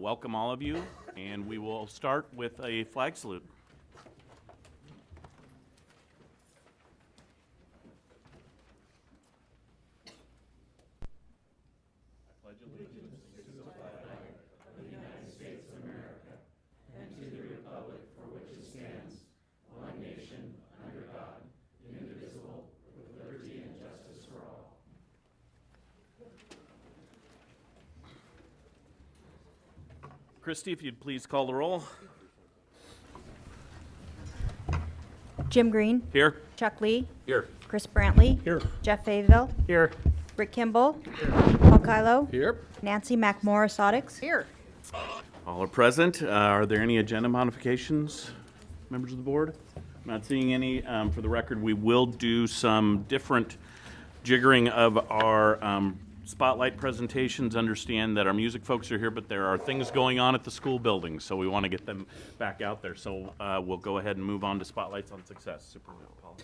welcome all of you, and we will start with a flag salute. Christy, if you'd please call the roll. Jim Green. Here. Chuck Lee. Here. Chris Brantley. Here. Jeff Faville. Here. Rick Kimball. Paul Kylo. Here. Nancy McMorris-Oddix. Here. All are present. Are there any agenda modifications, members of the board? I'm not seeing any. For the record, we will do some different jiggering of our spotlight presentations. Understand that our music folks are here, but there are things going on at the school building, so we want to get them back out there. So we'll go ahead and move on to Spotlights on Success. Superintendent Paul.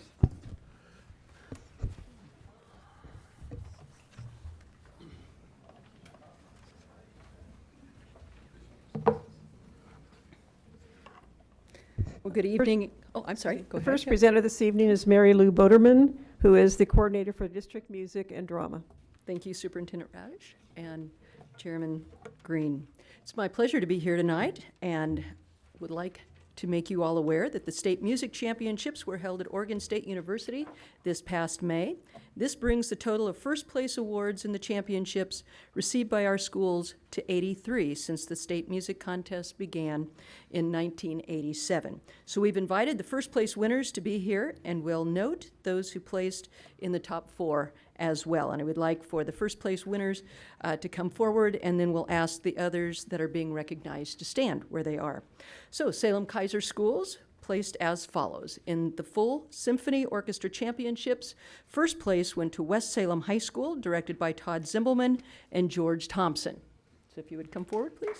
Well, good evening. Oh, I'm sorry. Go The ahead. first presenter this evening is Mary Lou Boderman, who is the coordinator for district music and drama. Thank you, Superintendent Radish and Chairman Green. It's my pleasure to be here tonight and would like to make you all aware that the State Music Championships were held at Oregon State University this past May. This brings the total of first place awards in the championships received by our schools to 83 since the state music contest began in 1987. So we've invited the first place winners to be here, and we'll note those who placed in the top 4 as well. And I would like for the first place winners to come forward, and then we'll ask the others that are being recognized to stand where they are. So Salem-Keizer schools placed as follows. In the full Symphony Orchestra Championships, first place went to West Salem High School, directed by Todd Zimbelman and George Thompson. So if you would come forward, please.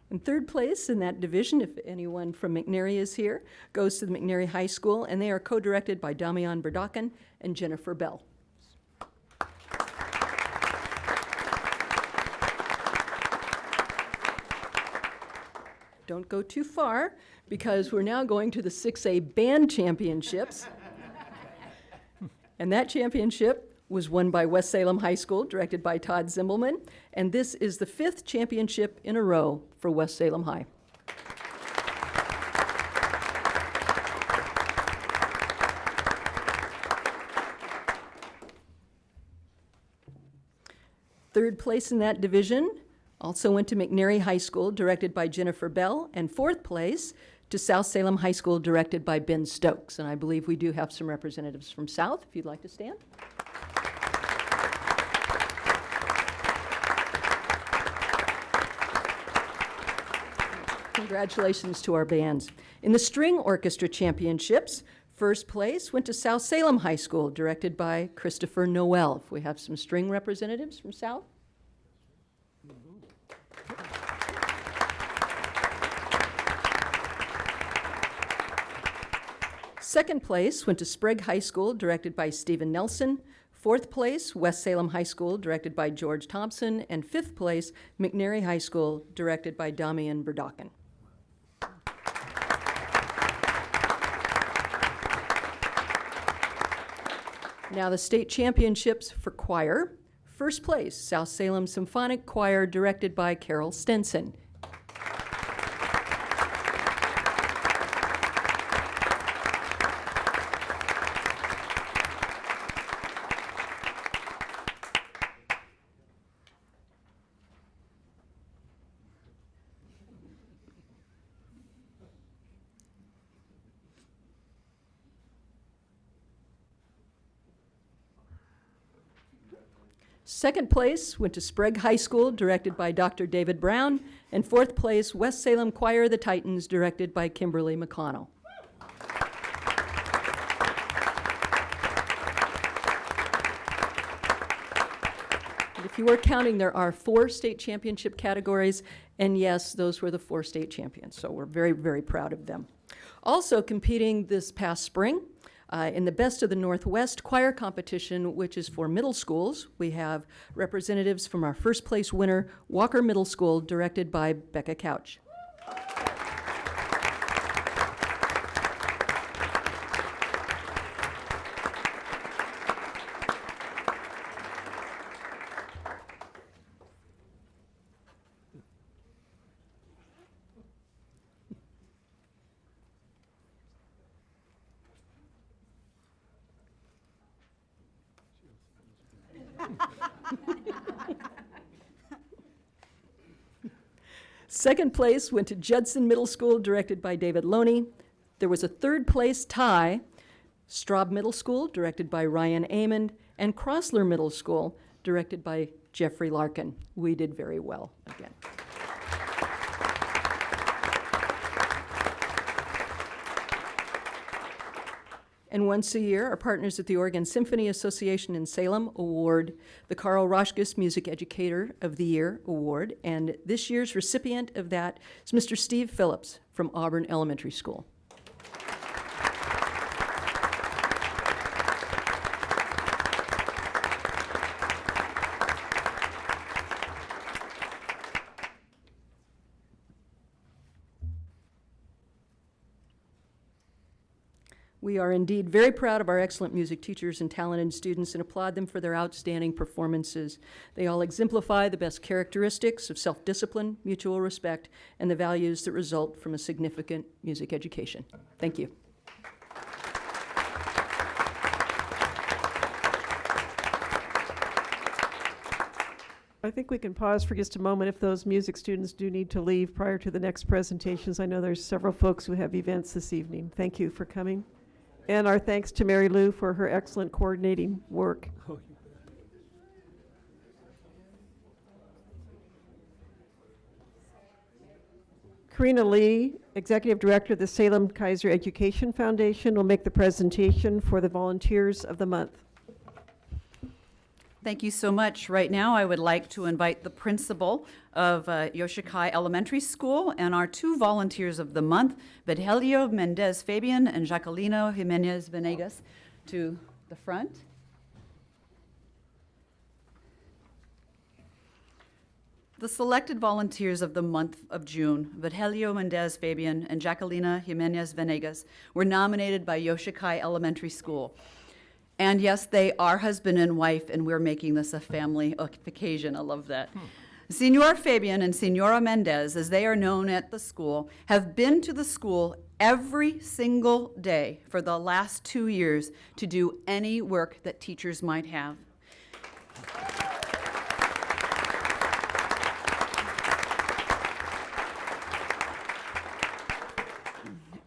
And third place in that division, if anyone from McNary is here, goes to the McNary High School, and they are co-directed by Damian Berdakin and Jennifer Bell. Don't go too far, because we're now going to the 6A Band Championships. And that championship was won by West Salem High School, directed by Todd Zimbelman, and this is the 5th championship in a row for West Salem High. Third place in that division also went to McNary High School, directed by Jennifer Bell, and fourth place to South Salem High School, directed by Ben Stokes. And I believe we do have some representatives from South, if you'd like to stand. Congratulations to our bands. In the String Orchestra Championships, first place went to South Salem High School, directed by Christopher Noel. If we have some string representatives from South. Second place went to Sprague High School, directed by Stephen Nelson. Fourth place, West Salem High School, directed by George Thompson. And fifth place, McNary High School, directed by Damian Berdakin. Now the state championships for choir. First place, South Salem Symphonic Choir, directed by Carol Stenson. Second place went to Sprague High School, directed by Dr. David Brown, And fourth place, West Salem Choir of the Titans, directed by Kimberly McConnell. And if you were counting, there are 4 state championship categories, and yes, those were the 4 state champions, so we're very, very proud of them. Also competing this past spring, in the Best of the Northwest choir competition, which is for middle schools, we have representatives from our first place winner, Walker Middle School, directed by Becca Couch. Second place went to Judson Middle School, directed by David Loney. There was a third place tie, Straub Middle School, directed by Ryan Amond, and Crossler Middle School, directed by Jeffrey Larkin. We did very well again. And once a year, our partners at the Oregon Symphony Association in Salem award the Carl Roschkes Music Educator of the Year Award. And this year's recipient of that is Mr. Steve Phillips from Auburn Elementary School. We are indeed very proud of our excellent music teachers and talented students and applaud them for their outstanding performances. They all exemplify the best characteristics of self-discipline, mutual respect, and the values that result from a significant music education. Thank you. I think we can pause for just a moment if those music students do need to leave prior to the next presentations. I know there's several folks who have events this evening. Thank you for coming. And our thanks to Mary Lou for her excellent coordinating work. Karina Lee, Executive Director of the Salem-Keizer Education Foundation, will make the presentation for the Volunteers of the Month. Thank you so much. Right now, I would like to invite the principal of Yoshikai Elementary School and our 2 volunteers of the month, Virgilio Mendez Fabian and Jacquelino Jimenez Venegas, to the front. The selected volunteers of the month of June, Virgilio Mendez Fabian and Jacquelina Jimenez Venegas, were nominated by Yoshikai Elementary School. And yes, they are husband and wife, and we're making this a family occasion. I love that. Senor Fabian and Senora Mendez, as they are known at the school, have been to the school every single day for the last 2 years to do any work that teachers might have.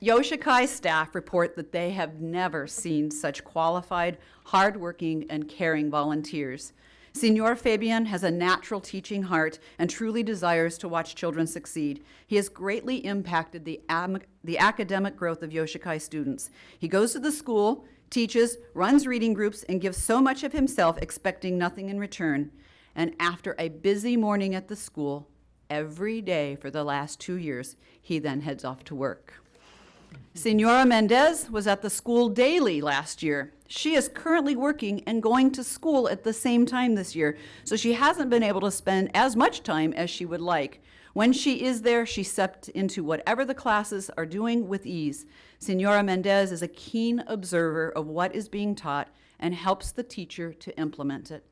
Yoshikai staff report that they have never seen such qualified, hardworking, and caring volunteers. Senor Fabian has a natural teaching heart and truly desires to watch children succeed. He has greatly impacted the academic growth of Yoshikai students. He goes to the school, teaches, runs reading groups, and gives so much of himself, expecting nothing in return. And after a busy morning at the school, every day for the last 2 years, he then heads off to work. Senora Mendez was at the school daily last year. She is currently working and going to school at the same time this year, so she hasn't been able to spend as much time as she would like. When she is there, she steps into whatever the classes are doing with ease. Senora Mendez is a keen observer of what is being taught and helps the teacher to implement it.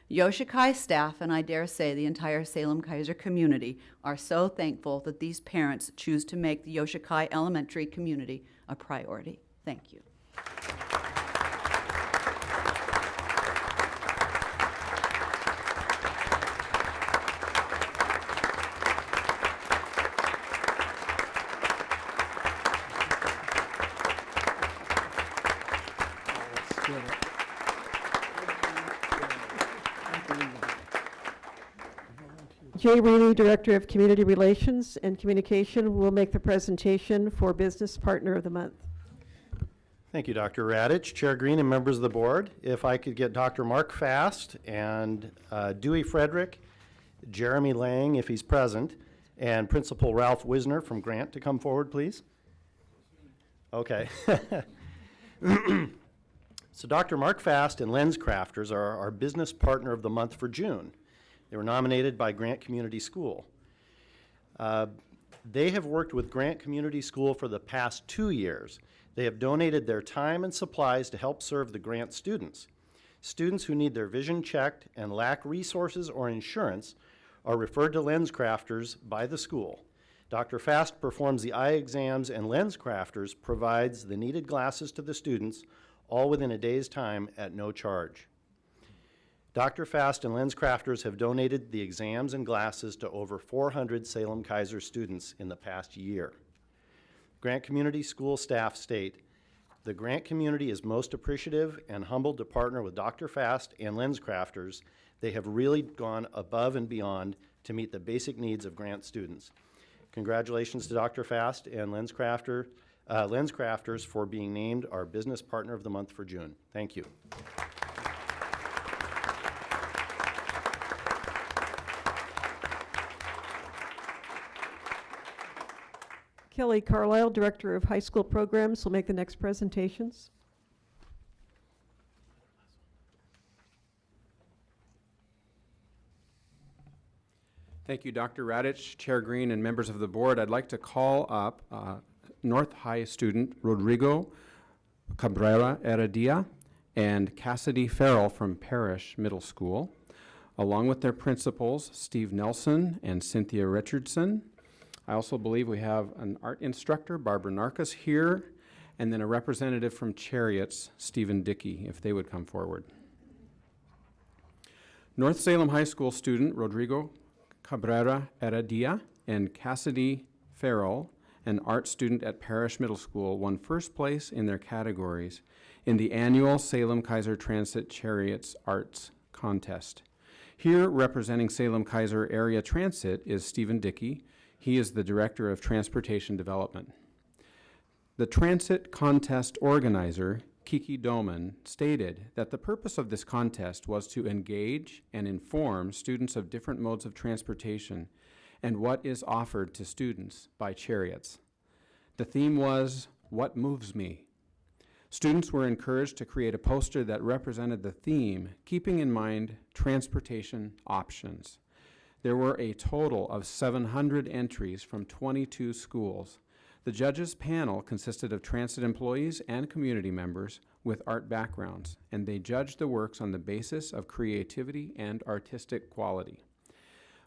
Yoshikai staff, and I dare say the entire Salem-Keizer community, are so thankful that these parents choose to make the Yoshikai Elementary community a priority. Thank you. Jay Reilly, Director of Community Relations and Communication, will make the presentation for Business Partner of the Month. Thank you, Dr. Radich, Chair Green, and members of the board. If I could get Dr. Mark Fast and Dewey Frederick, Jeremy Lang, if he's present, and Principal Ralph Wisner from Grant to come forward, please. Okay. So Dr. Mark Fast and Lens Crafters are our Business Partner of the Month for June. They were nominated by Grant Community School. They have worked with Grant Community School for the past 2 years. They have donated their time and supplies to help serve the Grant students. Students who need their vision checked and lack resources or insurance are referred to Lens Crafters by the school. Dr. Fast performs the eye exams, and Lens Crafters provides the needed glasses to the students, all within a day's time at no charge. Dr. Fast and Lens Crafters have donated the exams and glasses to over 400 Salem-Keizer students in the past year. Grant Community School staff state, the Grant community is most appreciative and humbled to partner with Dr. Fast and Lens Crafters. They have really gone above and beyond to meet the basic needs of Grant students. Congratulations to Dr. Fast and Lens Crafters for being named our Business Partner of the Month for June. Thank you. Kelly Carlisle, Director of High School Programs, will make the next presentations. Thank you, Dr. Radich, Chair Green, and members of the board. I'd like to call up North High student Rodrigo Cabrera Heredia and Cassidy Farrell from Parrish Middle School, along with their principals, Steve Nelson and Cynthia Richardson. I also believe we have an art instructor, Barbara Narcus, here, and then a representative from Chariots, Stephen Dickey, if they would come forward. North Salem High School student Rodrigo Cabrera Heredia and Cassidy Farrell, an art student at Parrish Middle School, won first place in their categories in the annual Salem-Keizer Transit Chariots Arts Contest. Here, representing Salem-Keizer Area Transit, is Stephen Dickey. He is the Director of Transportation Development. The transit contest organizer, Kiki Doman, stated that the purpose of this contest was to engage and inform students of different modes of transportation and what is offered to students by Chariots. The theme was, "What Moves Me?" Students were encouraged to create a poster that represented the theme, keeping in mind transportation options. There were a total of 700 entries from 22 schools. The judges' panel consisted of transit employees and community members with art backgrounds, and they judged the works on the basis of creativity and artistic quality.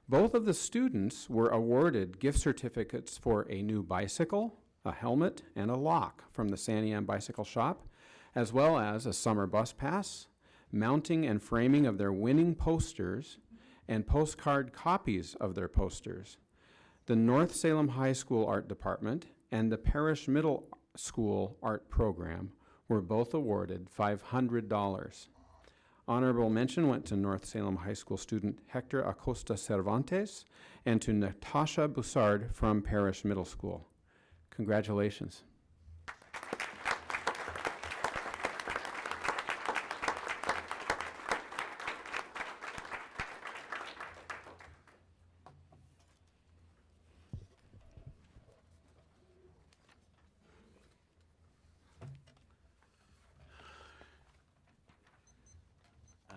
Both of the students were awarded gift certificates for a new bicycle, a helmet, and a lock from the Santiam Bicycle Shop, as well as a summer bus pass, mounting and framing of their winning posters, and postcard copies of their posters. The North Salem High School Art Department and the Parrish Middle School Art Program were both awarded $500. Honorable mention went to North Salem High School student Hector Acosta Cervantes and to Natasha Boussard from Parrish Middle School. Congratulations.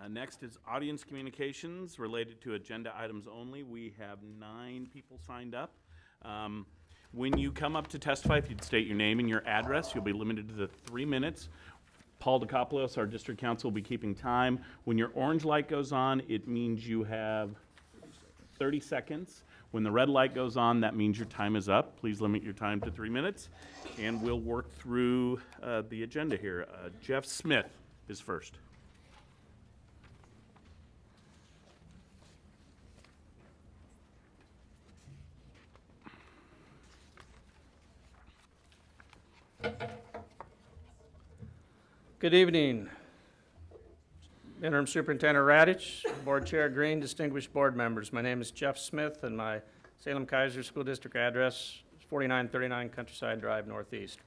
Next is audience communications related to agenda items only. We have 9 people signed up. When you come up to testify, if you'd state your name and your address, you'll be limited to the 3 minutes. Paul DeCopoulos, our district counsel, will be keeping time. When your orange light goes on, it means you have 30 seconds. When the red light goes on, that means your time is up. Please limit your time to 3 minutes, and we'll work through the agenda here. Jeff Smith is first. Good evening, Interim Superintendent Radich, Board Chair Green, distinguished board members. My name is Jeff Smith, and my Salem-Keizer School District address is 4939 Countryside Drive, Northeast.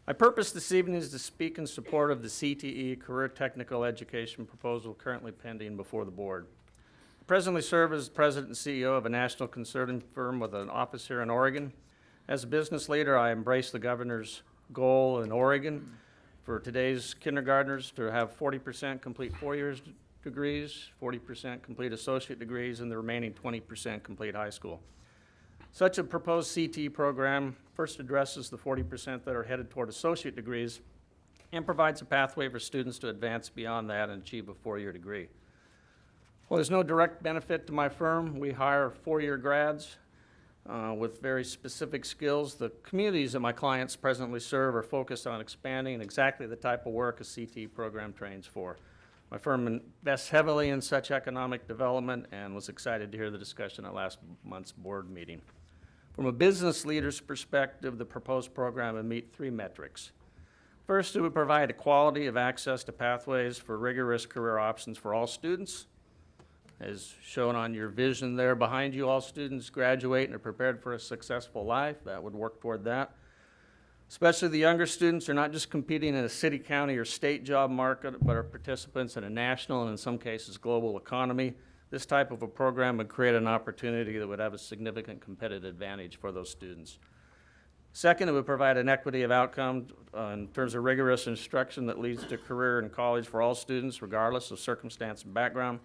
My purpose this evening is to speak in support of the CTE Career Technical Education proposal currently pending before the board. I presently serve as President and CEO of a national consulting firm with an office here in Oregon. As a business leader, I embrace the governor's goal in Oregon for today's kindergartners to have 40% complete 4 years degrees, 40% complete associate degrees, and the remaining 20% complete high school. Such a proposed CTE program first addresses the 40% that are headed toward associate degrees and provides a pathway for students to advance beyond that and achieve a 4-year degree. Well, there's no direct benefit to my firm. We hire 4-year grads with very specific skills. The communities that my clients presently serve are focused on expanding exactly the type of work a CTE program trains for. My firm invests heavily in such economic development and was excited to hear the discussion at last month's board meeting. From a business leader's perspective, the proposed program would meet 3 metrics. First, it would provide equality of access to pathways for rigorous career options for all students. As shown on your vision there behind you, all students graduate and are prepared for a successful life. That would work toward that. Especially the younger students are not just competing in a city, county, or state job market, but are participants in a national and in some cases global economy. This type of a program would create an opportunity that would have a significant competitive advantage for those students. Second, it would provide an equity of outcome in terms of rigorous instruction that leads to career in college for all students, regardless of circumstance and background.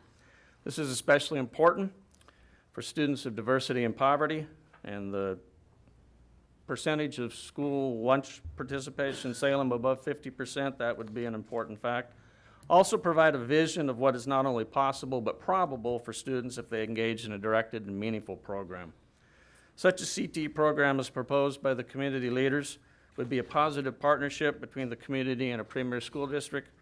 This is especially important for students of diversity and poverty, and the percentage of school lunch participation in Salem above 50%, that would be an important fact. Also provide a vision of what is not only possible but probable for students if they engage in a directed and meaningful program. Such a CTE program as proposed by the community leaders would be a positive partnership between the community and a premier school district.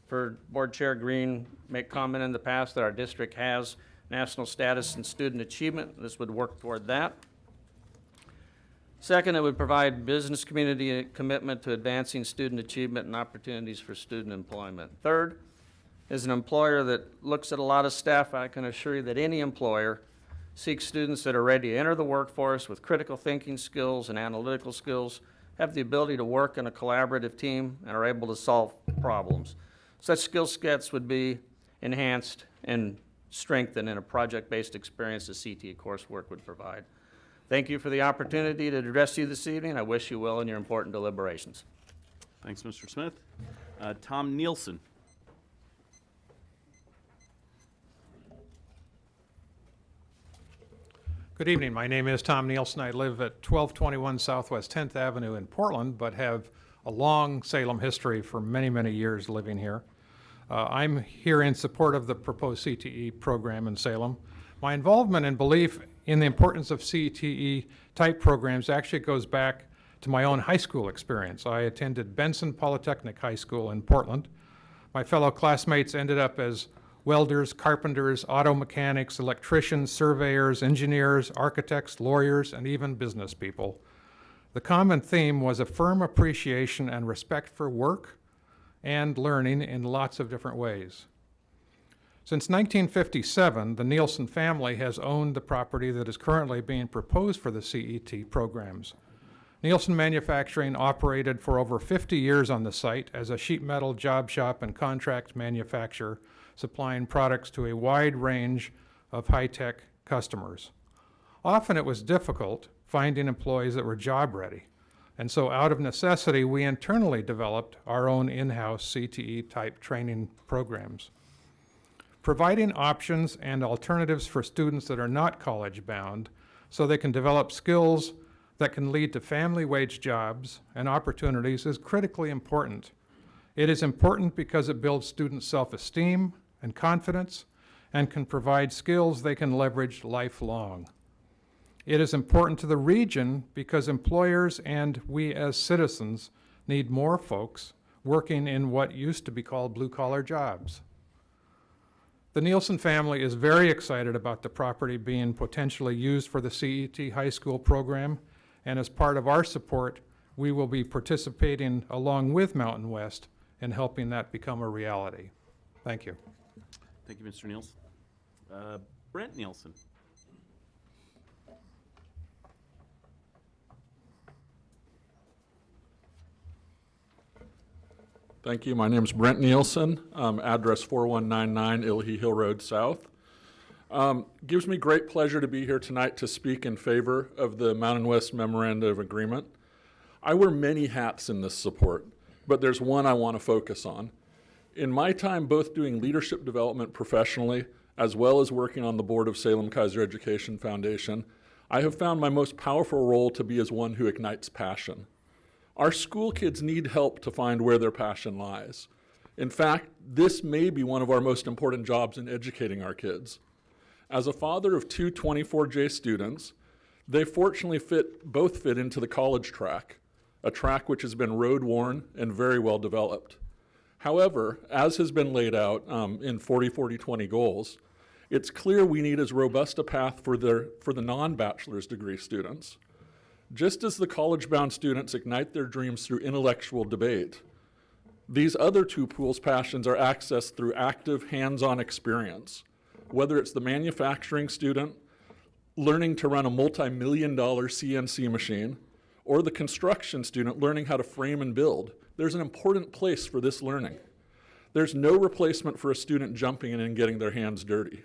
For Board Chair Green make comment in the past that our district has national status in student achievement. This would work toward that. Second, it would provide business community commitment to advancing student achievement and opportunities for student employment. Third, as an employer that looks at a lot of staff, I can assure you that any employer seeks students that are ready to enter the workforce with critical thinking skills and analytical skills, have the ability to work in a collaborative team, and are able to solve problems. Such skill sets would be enhanced and strengthened in a project-based experience the CTE coursework would provide. Thank you for the opportunity to address you this evening. I wish you well in your important deliberations. Thanks, Mr. Smith. Tom Nielsen. Good evening. My name is Tom Nielsen. I live at 1221 Southwest 10th Avenue in Portland, but have a long Salem history for many, many years living here. I'm here in support of the proposed CTE program in Salem. My involvement and belief in the importance of CTE type programs actually goes back to my own high school experience. I attended Benson Polytechnic High School in Portland. My fellow classmates ended up as welders, carpenters, auto mechanics, electricians, surveyors, engineers, architects, lawyers, and even business people. The common theme was a firm appreciation and respect for work and learning in lots of different ways. Since 1957, the Nielsen family has owned the property that is currently being proposed for the CET programs. Nielsen Manufacturing operated for over 50 years on the site as a sheet metal job shop and contract manufacturer, supplying products to a wide range of high-tech customers. Often it was difficult finding employees that were job ready, and so out of necessity, we internally developed our own in-house CTE-type training programs. Providing options and alternatives for students that are not college-bound so they can develop skills that can lead to family wage jobs and opportunities is critically important. It is important because it builds students' self-esteem and confidence and can provide skills they can leverage lifelong. It is important to the region because employers and we as citizens need more folks working in what used to be called blue-collar jobs. The Nielsen family is very excited about the property being potentially used for the CET high school program, and as part of our support, we will be participating along with Mountain West in helping that become a reality. Thank you. Thank you, Mr. Nielsen. Brent Nielsen. Thank you. My name is Brent Nielsen, address 4199 Illhe Hill Road South. Gives me great pleasure to be here tonight to speak in favor of the Mountain West Memorandum of Agreement. I wear many hats in this support, but there's one I want to focus on. In my time both doing leadership development professionally, as well as working on the board of Salem-Keizer Education Foundation, I have found my most powerful role to be as one who ignites passion. Our school kids need help to find where their passion lies. In fact, this may be one of our most important jobs in educating our kids. As a father of two 24J students, they fortunately both fit into the college track, a track which has been road-worn and very well developed. However, as has been laid out in 40-40-20 goals, it's clear we need as robust a path for the non-bachelor's degree students. Just as the college-bound students ignite their dreams through intellectual debate, these other two pools' passions are accessed through active, hands-on experience. Whether it's the manufacturing student learning to run a multi-million-dollar CNC machine, or the construction student learning how to frame and build, there's an important place for this learning. There's no replacement for a student jumping in and getting their hands dirty.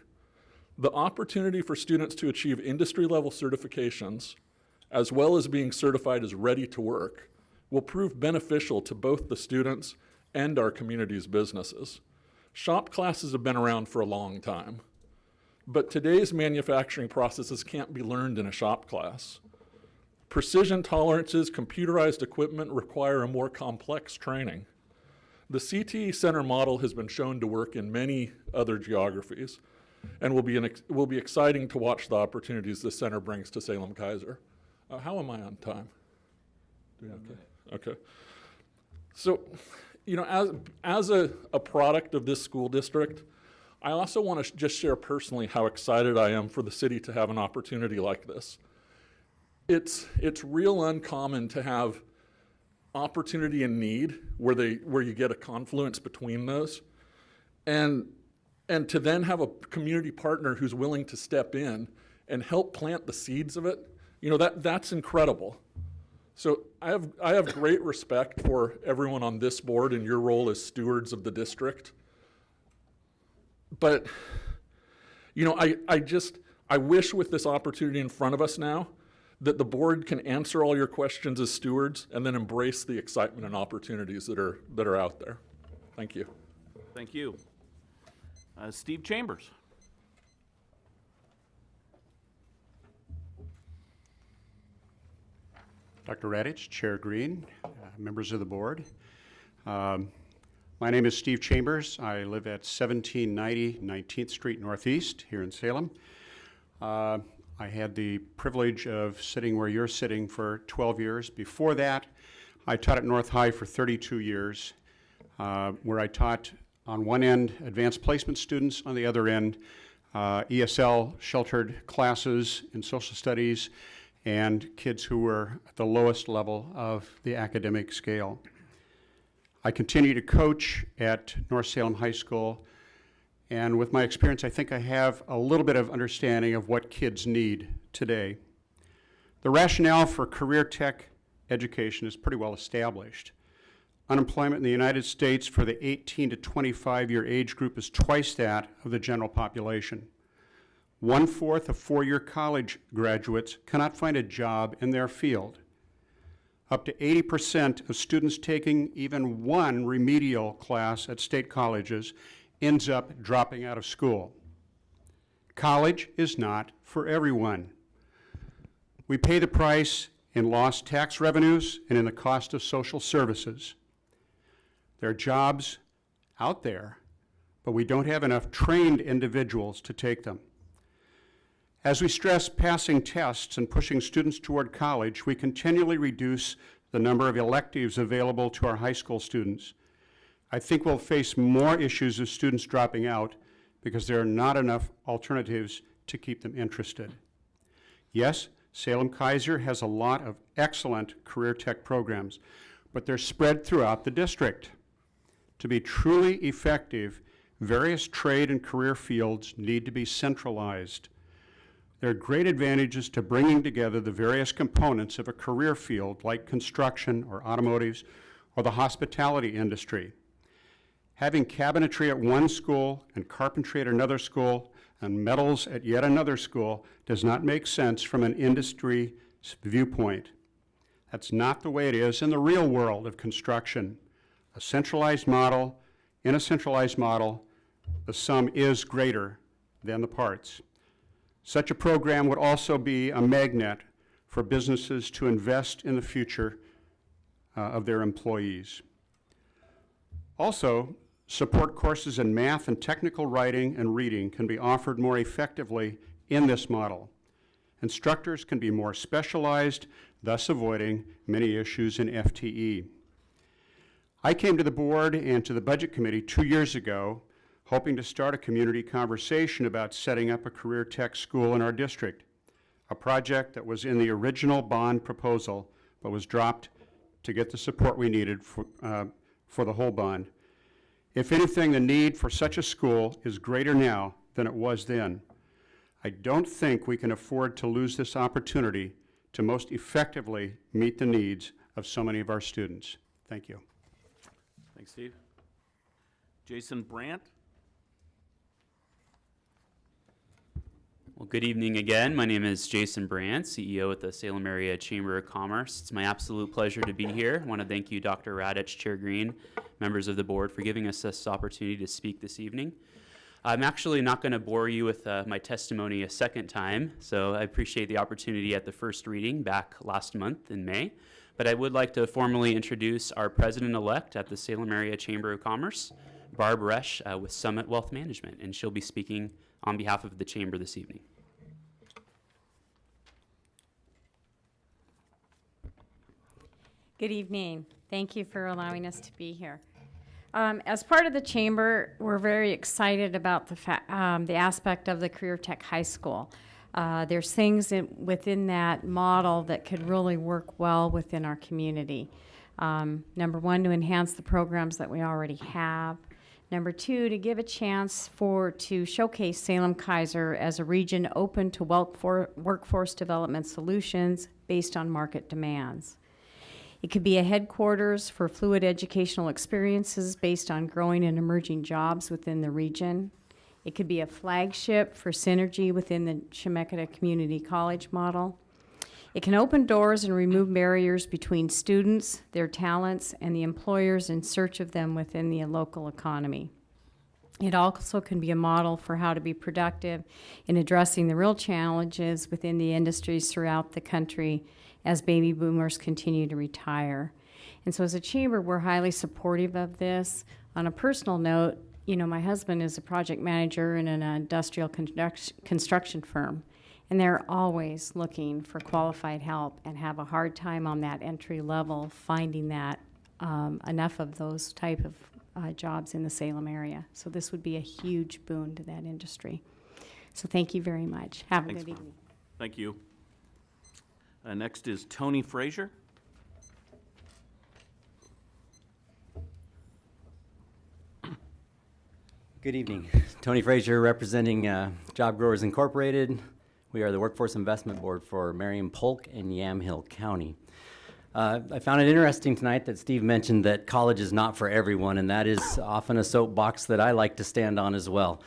The opportunity for students to achieve industry-level certifications, as well as being certified as ready to work, will prove beneficial to both the students and our community's businesses. Shop classes have been around for a long time, but today's manufacturing processes can't be learned in a shop class. Precision tolerances, computerized equipment require a more complex training. The CTE Center model has been shown to work in many other geographies, and will be exciting to watch the opportunities this center brings to Salem-Keizer. How am I on time? Doing okay? Okay. So, you know, as a product of this school district, I also want to just share personally how excited I am for the city to have an opportunity like this. It's real uncommon to have opportunity and need where you get a confluence between those, and to then have a community partner who's willing to step in and help plant the seeds of it. You know, that's incredible. So I have great respect for everyone on this board and your role as stewards of the district. But, you know, I wish with this opportunity in front of us now that the board can answer all your questions as stewards and then embrace the excitement and opportunities that are out there. Thank you. Thank you. Steve Chambers. Dr. Radich, Chair Green, members of the board. My name is Steve Chambers. I live at 1790 19th Street Northeast here in Salem. I had the privilege of sitting where you're sitting for 12 years. Before that, I taught at North High for 32 years, where I taught on one end advanced placement students, on the other end ESL sheltered classes in social studies and kids who were at the lowest level of the academic scale. I continue to coach at North Salem High School, and with my experience, I think I have a little bit of understanding of what kids need today. The rationale for career tech education is pretty well established. Unemployment in the United States for the 18 to 25-year age group is twice that of the general population. 1/4 of four-year college graduates cannot find a job in their field. Up to 80% of students taking even one remedial class at state colleges ends up dropping out of school. College is not for everyone. We pay the price in lost tax revenues and in the cost of social services. There are jobs out there, but we don't have enough trained individuals to take them. As we stress passing tests and pushing students toward college, we continually reduce the number of electives available to our high school students. I think we'll face more issues of students dropping out because there are not enough alternatives to keep them interested. Yes, Salem-Keizer has a lot of excellent career tech programs, but they're spread throughout the district. To be truly effective, various trade and career fields need to be centralized. There are great advantages to bringing together the various components of a career field like construction or automotives or the hospitality industry. Having cabinetry at one school and carpentry at another school and metals at yet another school does not make sense from an industry viewpoint. That's not the way it is in the real world of construction. In a centralized model, the sum is greater than the parts. Such a program would also be a magnet for businesses to invest in the future of their employees. Also, support courses in math and technical writing and reading can be offered more effectively in this model. Instructors can be more specialized, thus avoiding many issues in FTE. I came to the board and to the Budget Committee 2 years ago hoping to start a community conversation about setting up a career tech school in our district, a project that was in the original bond proposal but was dropped to get the support we needed for the whole bond. If anything, the need for such a school is greater now than it was then. I don't think we can afford to lose this opportunity to most effectively meet the needs of so many of our students. Thank you. Thanks, Steve. Jason Brandt. Well, good evening again. My name is Jason Brandt, CEO at the Salem Area Chamber of Commerce. It's my absolute pleasure to be here. I want to thank you, Dr. Radich, Chair Green, members of the board, for giving us this opportunity to speak this evening. I'm actually not going to bore you with my testimony a second time, so I appreciate the opportunity at the first reading back last month in May. But I would like to formally introduce our president-elect at the Salem Area Chamber of Commerce, Barb Resch with Summit Wealth Management, and she'll be speaking on behalf of the Chamber this evening. Good evening. Thank you for allowing us to be here. As part of the Chamber, we're very excited about the aspect of the Career Tech High School. There's things within that model that could really work well within our community. Number one, to enhance the programs that we already have. Number two, to give a chance to showcase Salem-Keizer as a region open to workforce development solutions based on market demands. It could be a headquarters for fluid educational experiences based on growing and emerging jobs within the region. It could be a flagship for synergy within the Chemeketa Community College model. It can open doors and remove barriers between students, their talents, and the employers in search of them within the local economy. It also can be a model for how to be productive in addressing the real challenges within the industries throughout the country as baby boomers continue to retire. And so as a chamber, we're highly supportive of this. On a personal note, you know, my husband is a project manager in an industrial construction firm, and they're always looking for qualified help and have a hard time on that entry level finding that enough of those type of jobs in the Salem area. So this would be a huge boon to that industry. So thank you very much. Have a good evening. Thank you. Next is Tony Frazier. Good evening. Tony Frazier representing Job Growers Incorporated. We are the Workforce Investment Board for Marion Polk and Yamhill County. I found it interesting tonight that Steve mentioned that college is not for everyone, and that is often a soapbox that I like to stand on as well.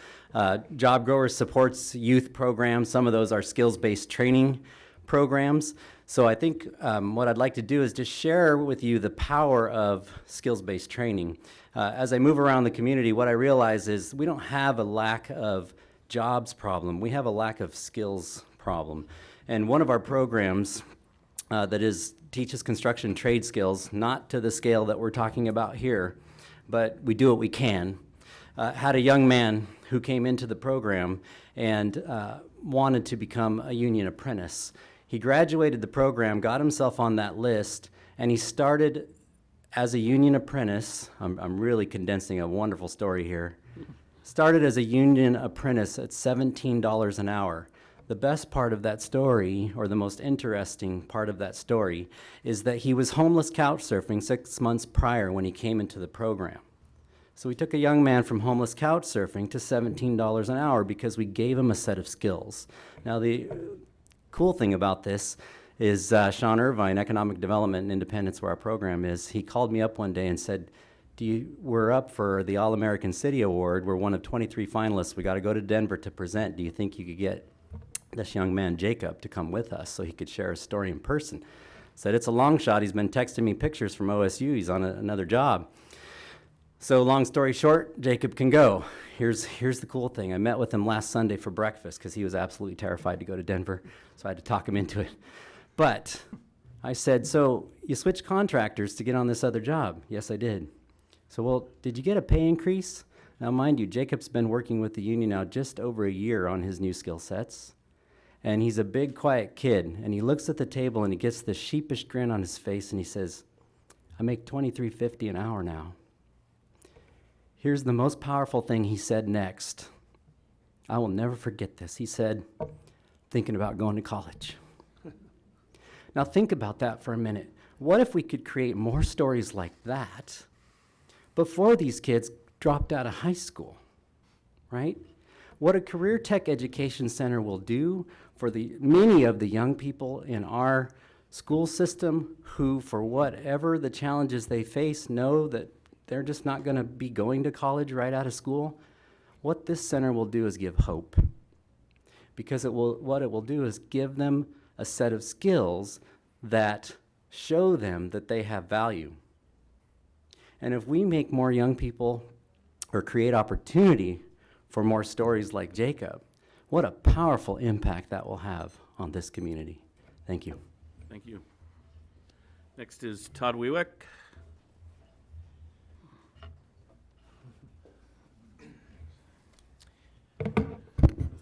Job Growers supports youth programs. Some of those are skills-based training programs. So I think what I'd like to do is just share with you the power of skills-based training. As I move around the community, what I realize is we don't have a lack of jobs problem. We have a lack of skills problem. And one of our programs teaches construction trade skills, not to the scale that we're talking about here, but we do what we can. Had a young man who came into the program and wanted to become a union apprentice. He graduated the program, got himself on that list, and he started as a union apprentice. I'm really condensing a wonderful story here. Started as a union apprentice at $17 an hour. The best part of that story, or the most interesting part of that story, is that he was homeless couch surfing 6 months prior when he came into the program. So we took a young man from homeless couch surfing to $17 an hour because we gave him a set of skills. Now, the cool thing about this is Sean Irvine, Economic Development and Independence, where our program is, he called me up one day and said, we're up for the All-American City Award. We're one of 23 finalists. We got to go to Denver to present. Do you think you could get this young man, Jacob, to come with us so he could share his story in person? Said, it's a long shot. He's been texting me pictures from OSU. He's on another job. So long story short, Jacob can go. Here's the cool thing. I met with him last Sunday for breakfast because he was absolutely terrified to go to Denver, so I had to talk him into it. But I said, so you switched contractors to get on this other job? Yes, I did. So, well, did you get a pay increase? Now, mind you, Jacob's been working with the union now just over a year on his new skill sets. And he's a big, quiet kid. And he looks at the table and he gets this sheepish grin on his face and he says, I make $23.50 an hour now. Here's the most powerful thing he said next. I will never forget this. He said, thinking about going to college. Now think about that for a minute. What if we could create more stories like that before these kids dropped out of high school, right? What a career tech education center will do for many of the young people in our school system who, for whatever the challenges they face, know that they're just not going to be going to college right out of school. What this center will do is give hope. Because what it will do is give them a set of skills that show them that they have value. And if we make more young people or create opportunity for more stories like Jacob, what a powerful impact that will have on this community. Thank you. Thank you. Next is Todd Wewick.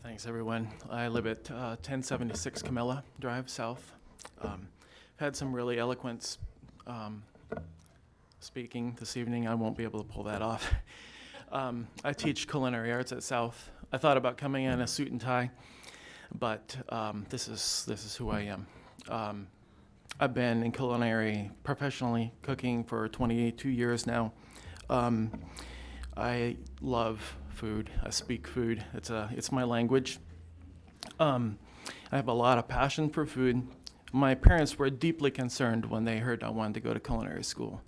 Thanks, everyone. I live at 1076 Camilla Drive South. Had some really eloquent speaking this evening. I won't be able to pull that off. I teach culinary arts at South. I thought about coming in a suit and tie, but this is who I am. I've been in culinary professionally cooking for 22 years now. I love food. I speak food. It's my language. I have a lot of passion for food. My parents were deeply concerned when they heard I wanted to go to culinary school.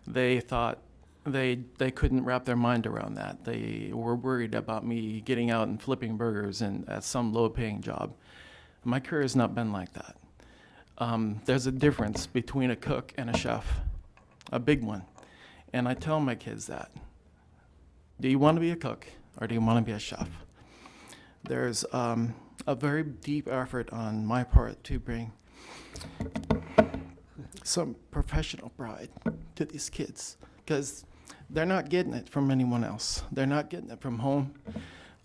They thought they couldn't wrap their mind around that. They were worried about me getting out and flipping burgers at some low-paying job. My career has not been like that. There's a difference between a cook and a chef, a big one. And I tell my kids that. Do you want to be a cook or do you want to be a chef? There's a very deep effort on my part to bring some professional pride to these kids because they're not getting it from anyone else. They're not getting it from home.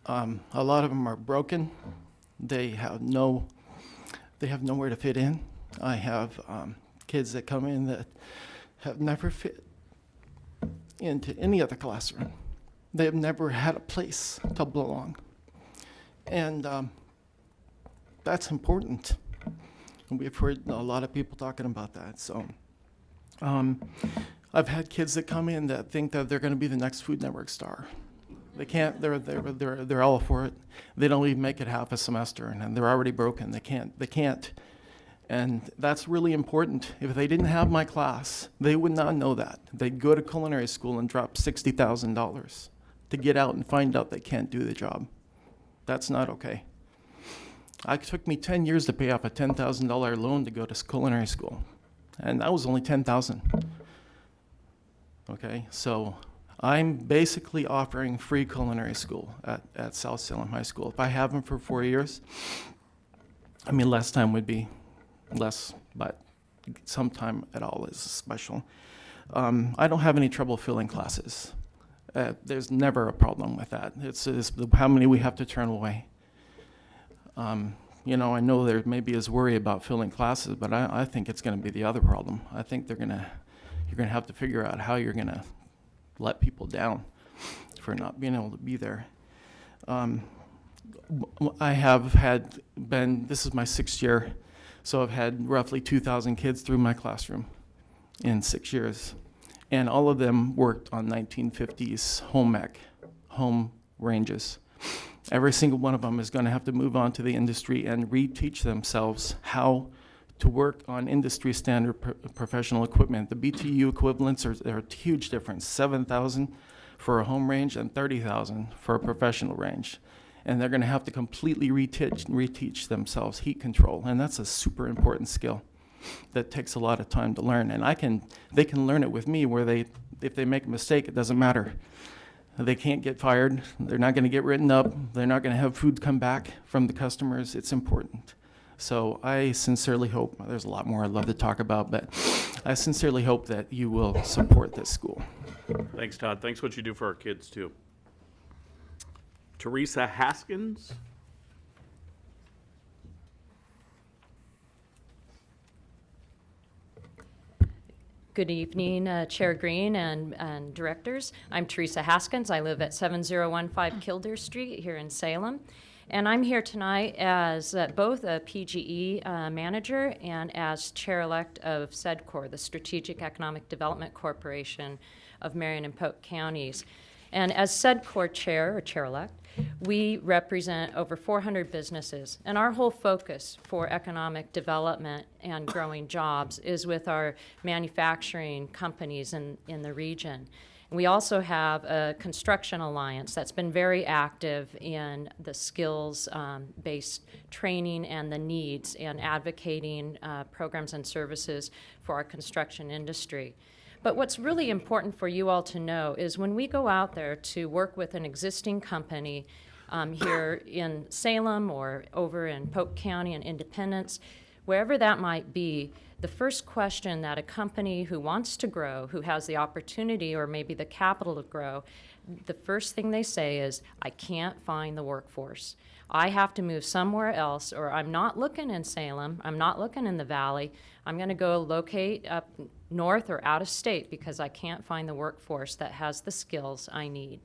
A lot of them are broken. They have nowhere to fit in. I have kids that come in that have never fit into any other classroom. They have never had a place to belong. And that's important. And we've heard a lot of people talking about that. So I've had kids that come in that think that they're going to be the next Food Network star. They can't, they're all for it. They don't even make it half a semester and they're already broken. They can't. And that's really important. If they didn't have my class, they would not know that. They'd go to culinary school and drop $60,000 to get out and find out they can't do the job. That's not okay. It took me 10 years to pay off a $10,000 loan to go to culinary school. And that was only $10,000. Okay, so I'm basically offering free culinary school at South Salem High School. If I have them for 4 years, I mean, less time would be less, but some time at all is special. I don't have any trouble filling classes. There's never a problem with that. It's how many we have to turn away. You know, I know there maybe is worry about filling classes, but I think it's going to be the other problem. I think you're going to have to figure out how you're going to let people down for not being able to be there. I have this is my 6th year, so I've had roughly 2,000 kids through my classroom in 6 years. and all of them worked on 1950s home ranges. Every single one of them is going to have to move on to the industry and reteach themselves how to work on industry standard professional equipment. The BTU equivalents are a huge difference, 7,000 for a home range and 30,000 for a professional range. And they're going to have to completely reteach themselves heat control, and that's a super important skill that takes a lot of time to learn. And they can learn it with me, where if they make a mistake, it doesn't matter. They can't get fired. They're not going to get written up. They're not going to have food come back from the customers. It's important. So I sincerely hope, there's a lot more I'd love to talk about, but I sincerely hope that you will support this school. Thanks, Todd. Thanks what you do for our kids, too. Teresa Haskins. Good evening, Chair Green and directors. I'm Teresa Haskins. I live at 7015 Kildare Street here in Salem. And I'm here tonight as both a PGE manager and as chair-elect of SEDCOR, the Strategic Economic Development Corporation of Marion and Polk Counties. And as SEDCOR chair, or chair-elect, we represent over 400 businesses. And our whole focus for economic development and growing jobs is with our manufacturing companies in the region. We also have a construction alliance that's been very active in the skills-based training and the needs and advocating programs and services for our construction industry. But what's really important for you all to know is when we go out there to work with an existing company here in Salem or over in Polk County and Independence, wherever that might be, the first question that a company who wants to grow, who has the opportunity or maybe the capital to grow, the first thing they say is, I can't find the workforce. I have to move somewhere else, or I'm not looking in Salem, I'm not looking in the Valley, I'm going to go locate up north or out of state because I can't find the workforce that has the skills I need.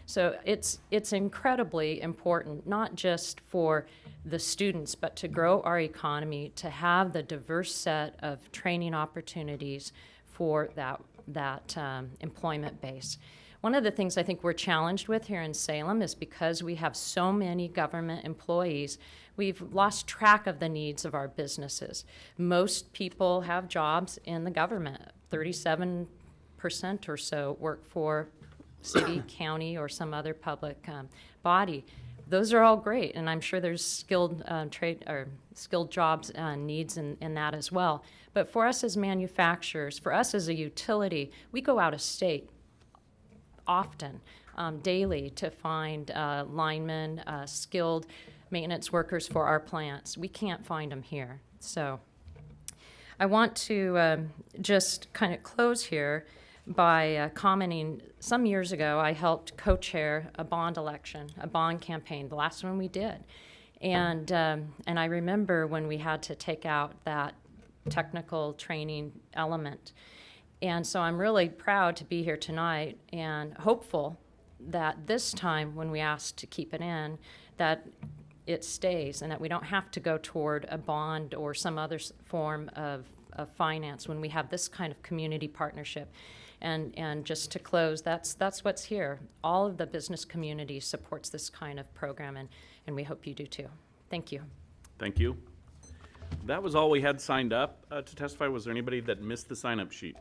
So it's incredibly important, not just for the students, but to grow our economy, to have the diverse set of training opportunities for that employment base. One of the things I think we're challenged with here in Salem is because we have so many government employees, we've lost track of the needs of our businesses. Most people have jobs in the government. 37% or so work for city, county, or some other public body. Those are all great, and I'm sure there's skilled trade or skilled jobs needs in that as well. But for us as manufacturers, for us as a utility, we go out of state often, daily, to find linemen, skilled maintenance workers for our plants. We can't find them here. So I want to just kind of close here by commenting. Some years ago, I helped co-chair a bond election, a bond campaign, the last one we did. And I remember when we had to take out that technical training element. And so I'm really proud to be here tonight and hopeful that this time when we ask to keep it in, that it stays and that we don't have to go toward a bond or some other form of finance when we have this kind of community partnership. And just to close, that's what's here. All of the business community supports this kind of program, and we hope you do too. Thank you. Thank you. That was all we had signed up to testify. Was there anybody that missed the sign-up sheet?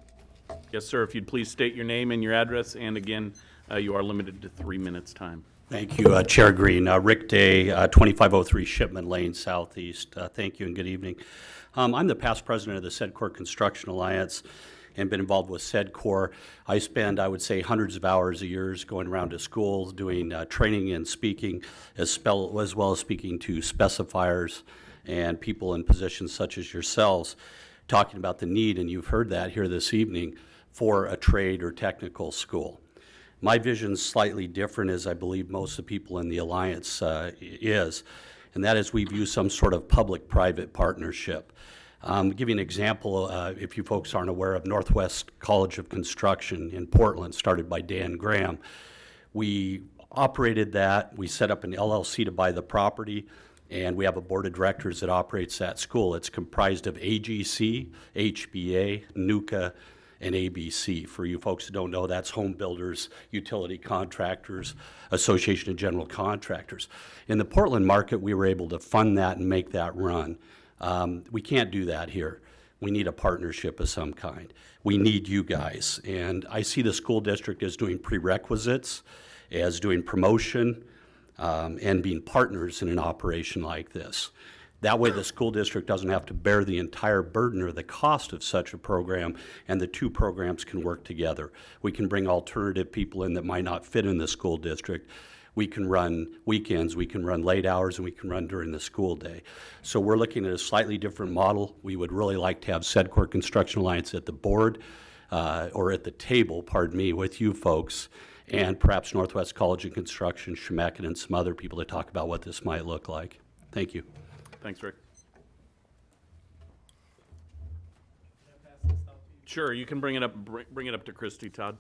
Yes, sir. If you'd please state your name and your address, and again, you are limited to 3 minutes' time. Thank you, Chair Green. Rick Day, 2503 Shipman Lane, Southeast. Thank you and good evening. I'm the past president of the SEDCOR Construction Alliance and been involved with SEDCOR. I spend, I would say, hundreds of hours a year going around to schools, doing training and speaking, as well as speaking to specifiers and people in positions such as yourselves, talking about the need, and you've heard that here this evening, for a trade or technical school. My vision's slightly different, as I believe most of the people in the Alliance is, and that is we view some sort of public-private partnership. Give you an example, if you folks aren't aware of Northwest College of Construction in Portland, started by Dan Graham. We operated that, we set up an LLC to buy the property, and we have a board of directors that operates that school. It's comprised of AGC, HBA, NUCA, and ABC. For you folks who don't know, that's Home Builders, Utility Contractors, Association of General Contractors. In the Portland market, we were able to fund that and make that run. We can't do that here. We need a partnership of some kind. We need you guys. And I see the school district as doing prerequisites, as doing promotion, and being partners in an operation like this. That way the school district doesn't have to bear the entire burden or the cost of such a program, and the two programs can work together. We can bring alternative people in that might not fit in the school district. We can run weekends, we can run late hours, and we can run during the school day. So we're looking at a slightly different model. We would really like to have SEDCOR Construction Alliance at the board, or at the table, pardon me, with you folks, and perhaps Northwest College of Construction, Shemekin, and some other people to talk about what this might look like. Thank you. Thanks, Rick. Sure, you can bring it up. Bring it up to Christy, Todd.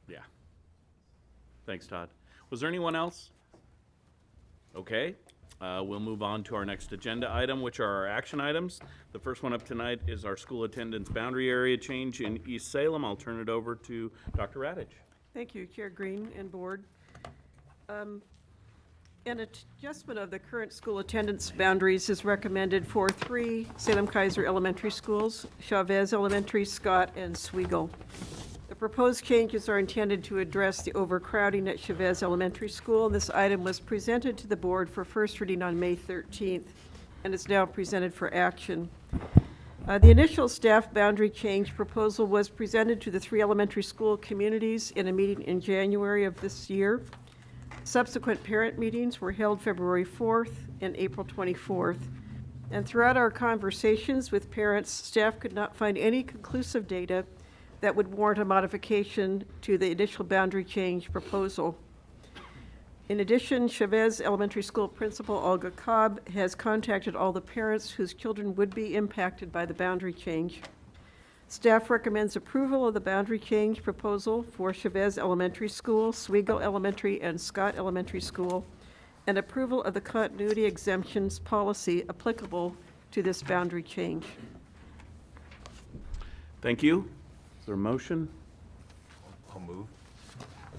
Yeah. Thanks, Todd. Was there anyone else? Okay. We'll move on to our next agenda item, which are our action items. The first one up tonight is our school attendance boundary area change in East Salem. I'll turn it over to Dr. Radich. Thank you, Chair Green and Board. An adjustment of the current school attendance boundaries is recommended for 3 Salem-Keizer elementary schools, Chavez Elementary, Scott, and Sweigel. The proposed changes are intended to address the overcrowding at Chavez Elementary School, and this item was presented to the board for first reading on May 13th, and is now presented for action. The initial staff boundary change proposal was presented to the 3 elementary school communities in a meeting in January of this year. Subsequent parent meetings were held February 4th and April 24th. And throughout our conversations with parents, staff could not find any conclusive data that would warrant a modification to the initial boundary change proposal. In addition, Chavez Elementary School Principal Olga Cobb has contacted all the parents whose children would be impacted by the boundary change. Staff recommends approval of the boundary change proposal for Chavez Elementary School, Sweigel Elementary, and Scott Elementary School, and approval of the continuity exemptions policy applicable to this boundary change. Thank you. Is there a motion? I'll move.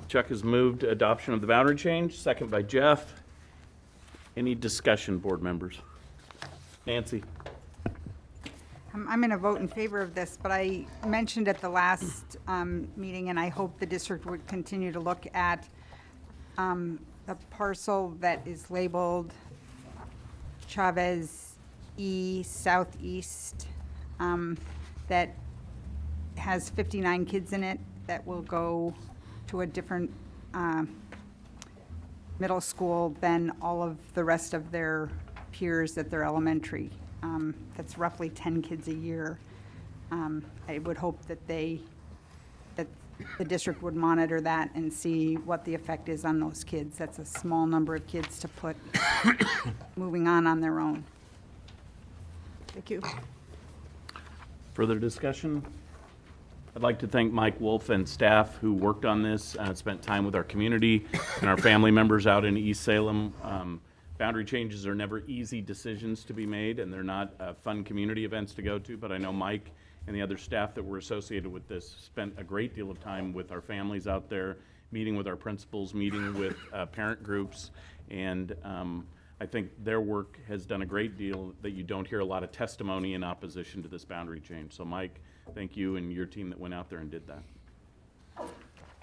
Chuck has moved adoption of the boundary change, second by Jeff. Any discussion, board members? Nancy? I'm going to vote in favor of this, but I mentioned at the last meeting, and I hope the district would continue to look at the parcel that is labeled Chavez E Southeast, that has 59 kids in it that will go to a different middle school than all of the rest of their peers at their elementary. That's roughly 10 kids a year. I would hope that the district would monitor that and see what the effect is on those kids. That's a small number of kids to put moving on their own. Thank you. Further discussion? I'd like to thank Mike Wolf and staff who worked on this, spent time with our community and our family members out in East Salem. Boundary changes are never easy decisions to be made, and they're not fun community events to go to, but I know Mike and the other staff that were associated with this spent a great deal of time with our families out there, meeting with our principals, meeting with parent groups, and I think their work has done a great deal that you don't hear a lot of testimony in opposition to this boundary change. So Mike, thank you and your team that went out there and did that.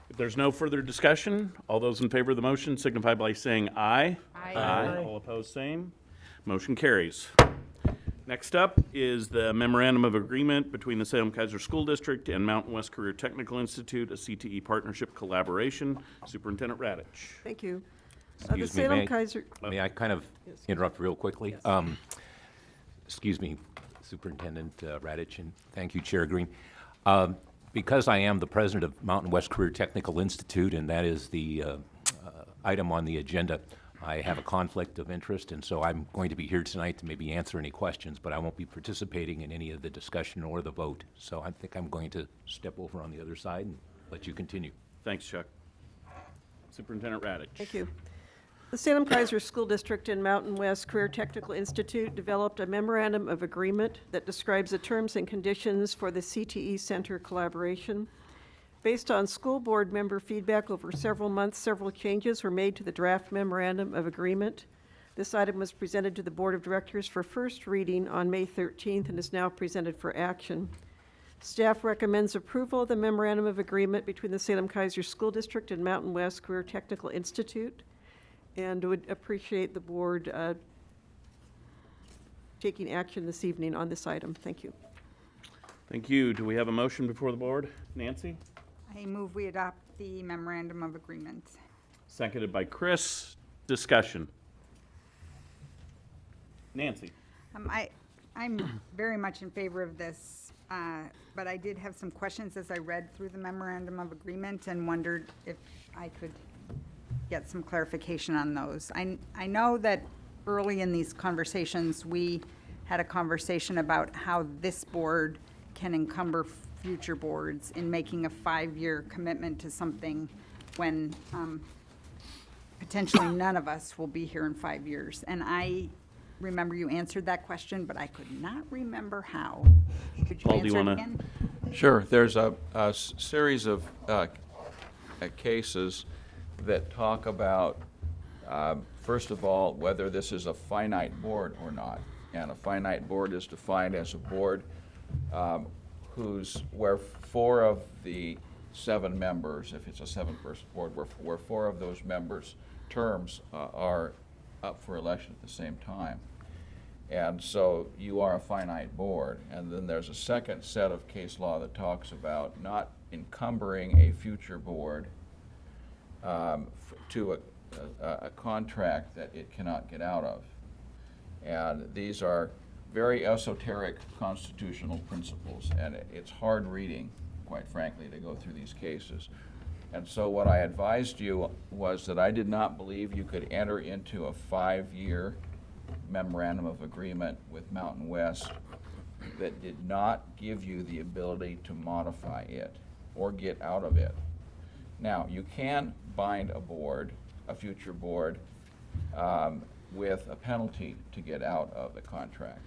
If there's no further discussion, all those in favor of the motion signify by saying aye. Aye. Aye. All opposed, same. Motion carries. Next up is the memorandum of agreement between the Salem-Keizer School District and Mountain West Career Technical Institute, a CTE partnership collaboration. Superintendent Radich. Thank you. Excuse the me, Salem-Keizer. may I kind of interrupt real quickly? Excuse me, Superintendent Radich, and thank you, Chair Green. Because I am the president of Mountain West Career Technical Institute, and that is the item on the agenda, I have a conflict of interest, and so I'm going to be here tonight to maybe answer any questions, but I won't be participating in any of the discussion or the vote. So I think I'm going to step over on the other side and let you continue. Thanks, Chuck. Superintendent Radich. Thank you. The Salem-Keizer School District and Mountain West Career Technical Institute developed a memorandum of agreement that describes the terms and conditions for the CTE Center collaboration. Based on school board member feedback over several months, several changes were made to the draft memorandum of agreement. This item was presented to the Board of Directors for first reading on May 13th and is now presented for action. Staff recommends approval of the memorandum of agreement between the Salem-Keizer School District and Mountain West Career Technical Institute, and would appreciate the board taking action this evening on this item. Thank you. Thank you. Do we have a motion before the board? Nancy? I move we adopt the memorandum of agreement. Seconded by Chris. Discussion. Nancy? I'm very much in favor of this, but I did have some questions as I read through the memorandum of agreement and wondered if I could get some clarification on those. I know that early in these conversations, we had a conversation about how this board can encumber future boards in making a 5-year commitment to something when potentially none of us will be here in 5 years. And I remember you answered that question, but I could not remember how. Could you Paul, do you answer it wanna- again? Sure. There's a series of cases that talk about, first of all, whether this is a finite board or not. And a finite board is defined as a board where 4 of the 7 members, if it's a 7-person board, where 4 of those members' terms are up for election at the same time. And so you are a finite board. And then there's a second set of case law that talks about not encumbering a future board to a contract that it cannot get out of. And these are very esoteric constitutional principles, and it's hard reading, quite frankly, to go through these cases. And so what I advised you was that I did not believe you could enter into a 5-year memorandum of agreement with Mountain West that did not give you the ability to modify it or get out of it. Now, you can bind a board, a future board, with a penalty to get out of the contract.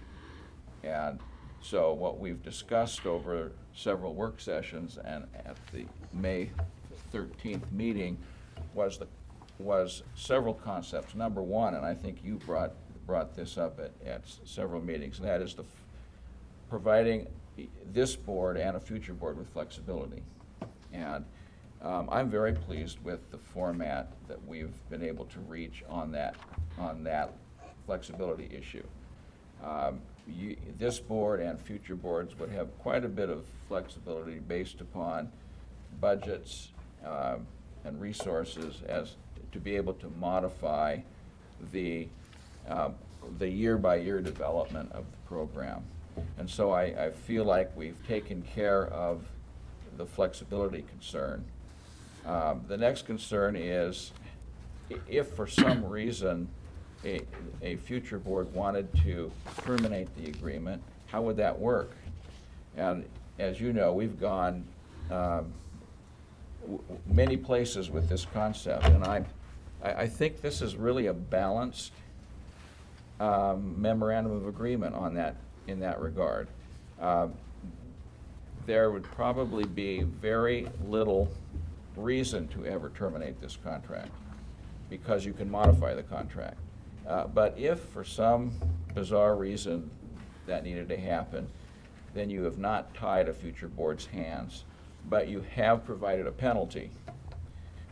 And so what we've discussed over several work sessions and at the May 13th meeting was several concepts. Number one, and I think you brought this up at several meetings, and that is providing this board and a future board with flexibility. And I'm very pleased with the format that we've been able to reach on that flexibility issue. This board and future boards would have quite a bit of flexibility based upon budgets and resources as to be able to modify the year-by-year development of the program. And so I feel like we've taken care of the flexibility concern. The next concern is if for some reason a future board wanted to terminate the agreement, how would that work? And as you know, we've gone many places with this concept, and I think this is really a balanced memorandum of agreement on that, in that regard. There would probably be very little reason to ever terminate this contract because you can modify the contract. But if for some bizarre reason that needed to happen, then you have not tied a future board's hands, but you have provided a penalty.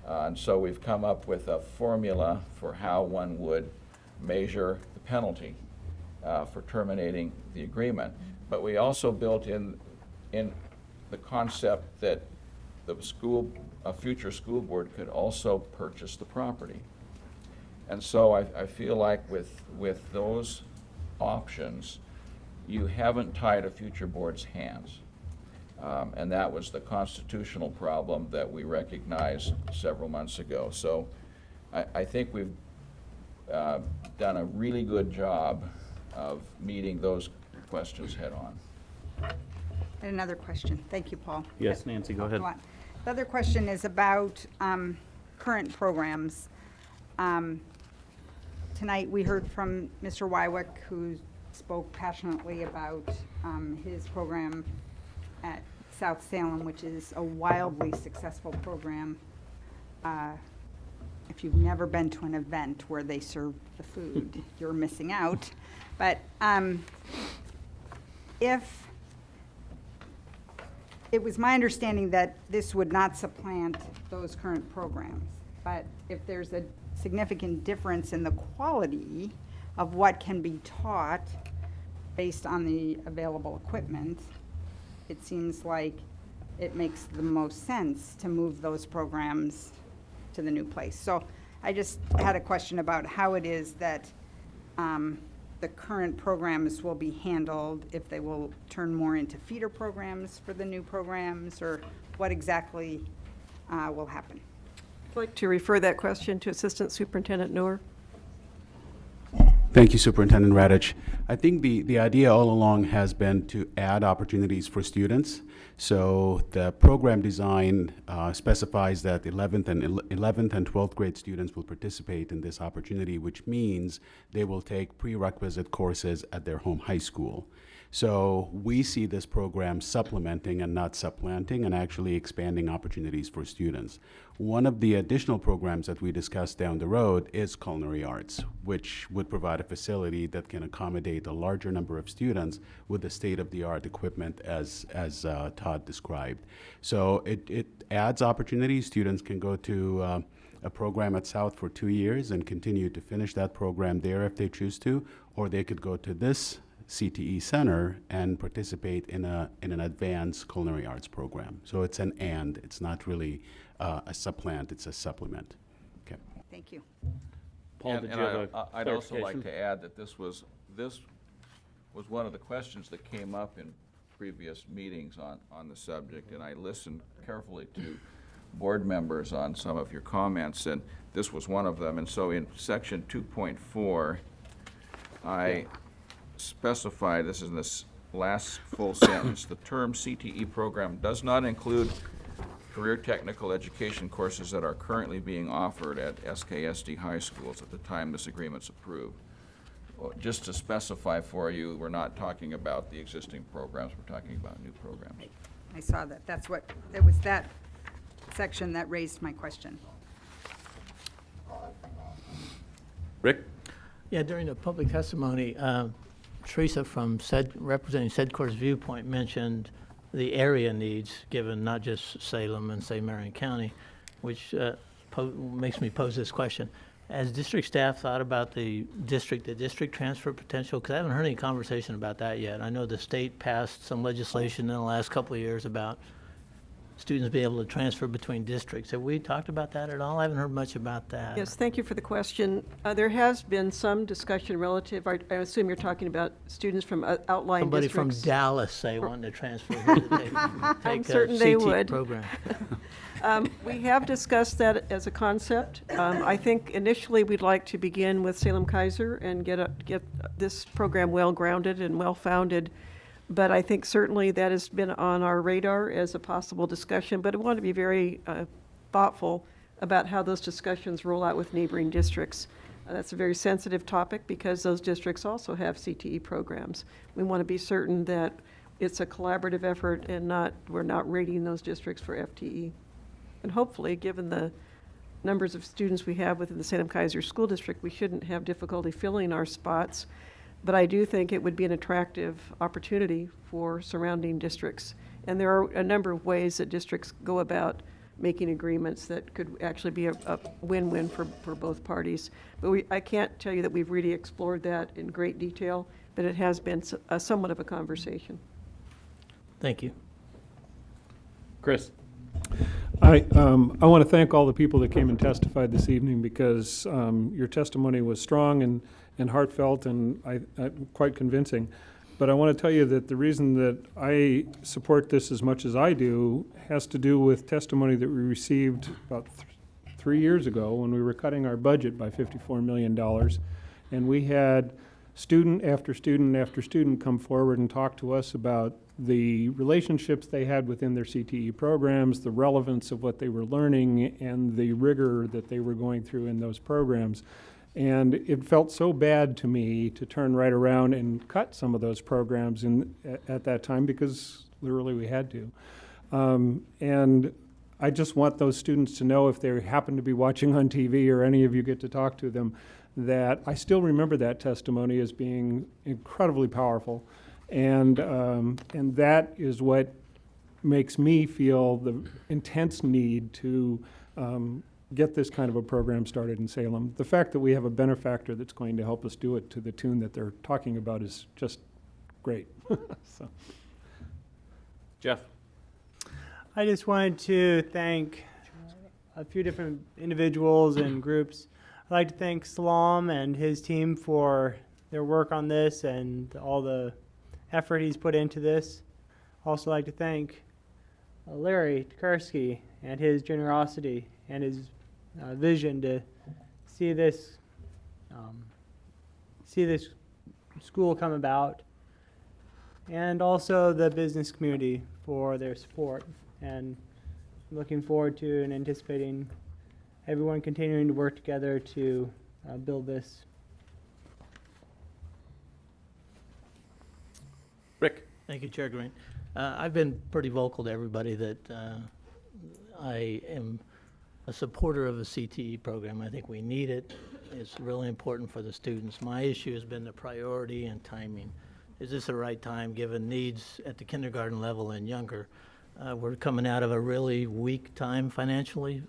And so we've come up with a formula for how one would measure the penalty for terminating the agreement. But we also built in the concept that a future school board could also purchase the property. And so I feel like with those options, you haven't tied a future board's hands. And that was the constitutional problem that we recognized several months ago. So I think we've done a really good job of meeting those questions head on. And another question. Thank you, Paul. Yes, Nancy, go ahead. The other question is about current programs. tonight we heard from Mr. Wywick, who spoke passionately about his program at South Salem, which is a wildly successful program. If you've never been to an event where they serve the food, you're missing out. But if it was my understanding that this would not supplant those current programs, but if there's a significant difference in the quality of what can be taught based on the available equipment, it seems like it makes the most sense to move those programs to the new place. So I just had a question about how it is that the current programs will be handled, if they will turn more into feeder programs for the new programs, or what exactly will happen. I'd like to refer that question to Assistant Superintendent Noor. Thank you, Superintendent Radich. I think the idea all along has been to add opportunities for students. So the program design specifies that 11th and 12th grade students will participate in this opportunity, which means they will take prerequisite courses at their home high school. So we see this program supplementing and not supplanting, and actually expanding opportunities for students. One of the additional programs that we discussed down the road is culinary arts, which would provide a facility that can accommodate a larger number of students with the state-of-the-art equipment as Todd described. So it adds opportunities. Students can go to a program at South for 2 years and continue to finish that program there if they choose to, or they could go to this CTE center and participate in an advanced culinary arts program. So it's an and, it's not really a supplant, it's a supplement. Okay. Thank you. Paul, did you have a I'd also like clarification? to add that this was one of the questions that came up in previous meetings on the subject, and I listened carefully to board members on some of your comments, and this was one of them. And so in section 2.4, I specify, this is in this last full sentence, the term CTE program does not include career technical education courses that are currently being offered at SKSD high schools at the time this agreement's approved. Well, just to specify for you, we're not talking about the existing programs, we're talking about new programs. I saw that. It was that section that raised my question. Rick? Yeah, during the public testimony, Teresa from representing SEDCOR's viewpoint mentioned the area needs, given not just Salem and, say, Marion County, which makes me pose this question. Has district staff thought about the district transfer potential? Because I haven't heard any conversation about that yet. I know the state passed some legislation in the last couple of years about students being able to transfer between districts. Have we talked about that at all? I haven't heard much about that. Yes, thank you for the question. There has been some discussion relative, I assume you're talking about students from outlying Somebody districts. from Dallas, say, wanting to transfer here to take I'm a certain they CT would. program. We have discussed that as a concept. I think initially we'd like to begin with Salem-Keizer and get this program well-grounded and well-founded. But I think certainly that has been on our radar as a possible discussion, but I want to be very thoughtful about how those discussions roll out with neighboring districts. That's a very sensitive topic because those districts also have CTE programs. We want to be certain that it's a collaborative effort and we're not rating those districts for FTE. And hopefully, given the numbers of students we have within the Salem-Keizer School District, we shouldn't have difficulty filling our spots. But I do think it would be an attractive opportunity for surrounding districts. And there are a number of ways that districts go about making agreements that could actually be a win-win for both parties. But I can't tell you that we've really explored that in great detail, but it has been somewhat of a conversation. Thank you. Chris? I want to thank all the people that came and testified this evening because your testimony was strong and heartfelt and quite convincing. But I want to tell you that the reason that I support this as much as I do has to do with testimony that we received about 3 years ago when we were cutting our budget by $54 million. And we had student after student after student come forward and talk to us about the relationships they had within their CTE programs, the relevance of what they were learning, and the rigor that they were going through in those programs. And it felt so bad to me to turn right around and cut some of those programs at that time, because literally we had to. And I just want those students to know, if they happen to be watching on TV or any of you get to talk to them, that I still remember that testimony as being incredibly powerful. And that is what makes me feel the intense need to get this kind of a program started in Salem. The fact that we have a benefactor that's going to help us do it to the tune that they're talking about is just great. So. Jeff. I just wanted to thank a few different individuals and groups. I'd like to thank Salam and his team for their work on this and all the effort he's put into this. Also like to thank Larry Tukarski and his generosity and his vision to see this school come about, and also the business community for their support. And I'm looking forward to and anticipating everyone continuing to work together to build this. Rick. Thank you, Chair Green. I've been pretty vocal to everybody that I am a supporter of the CTE program. I think we need it. It's really important for the students. My issue has been the priority and timing. Is this the right time, given needs at the kindergarten level and younger? We're coming out of a really weak time financially.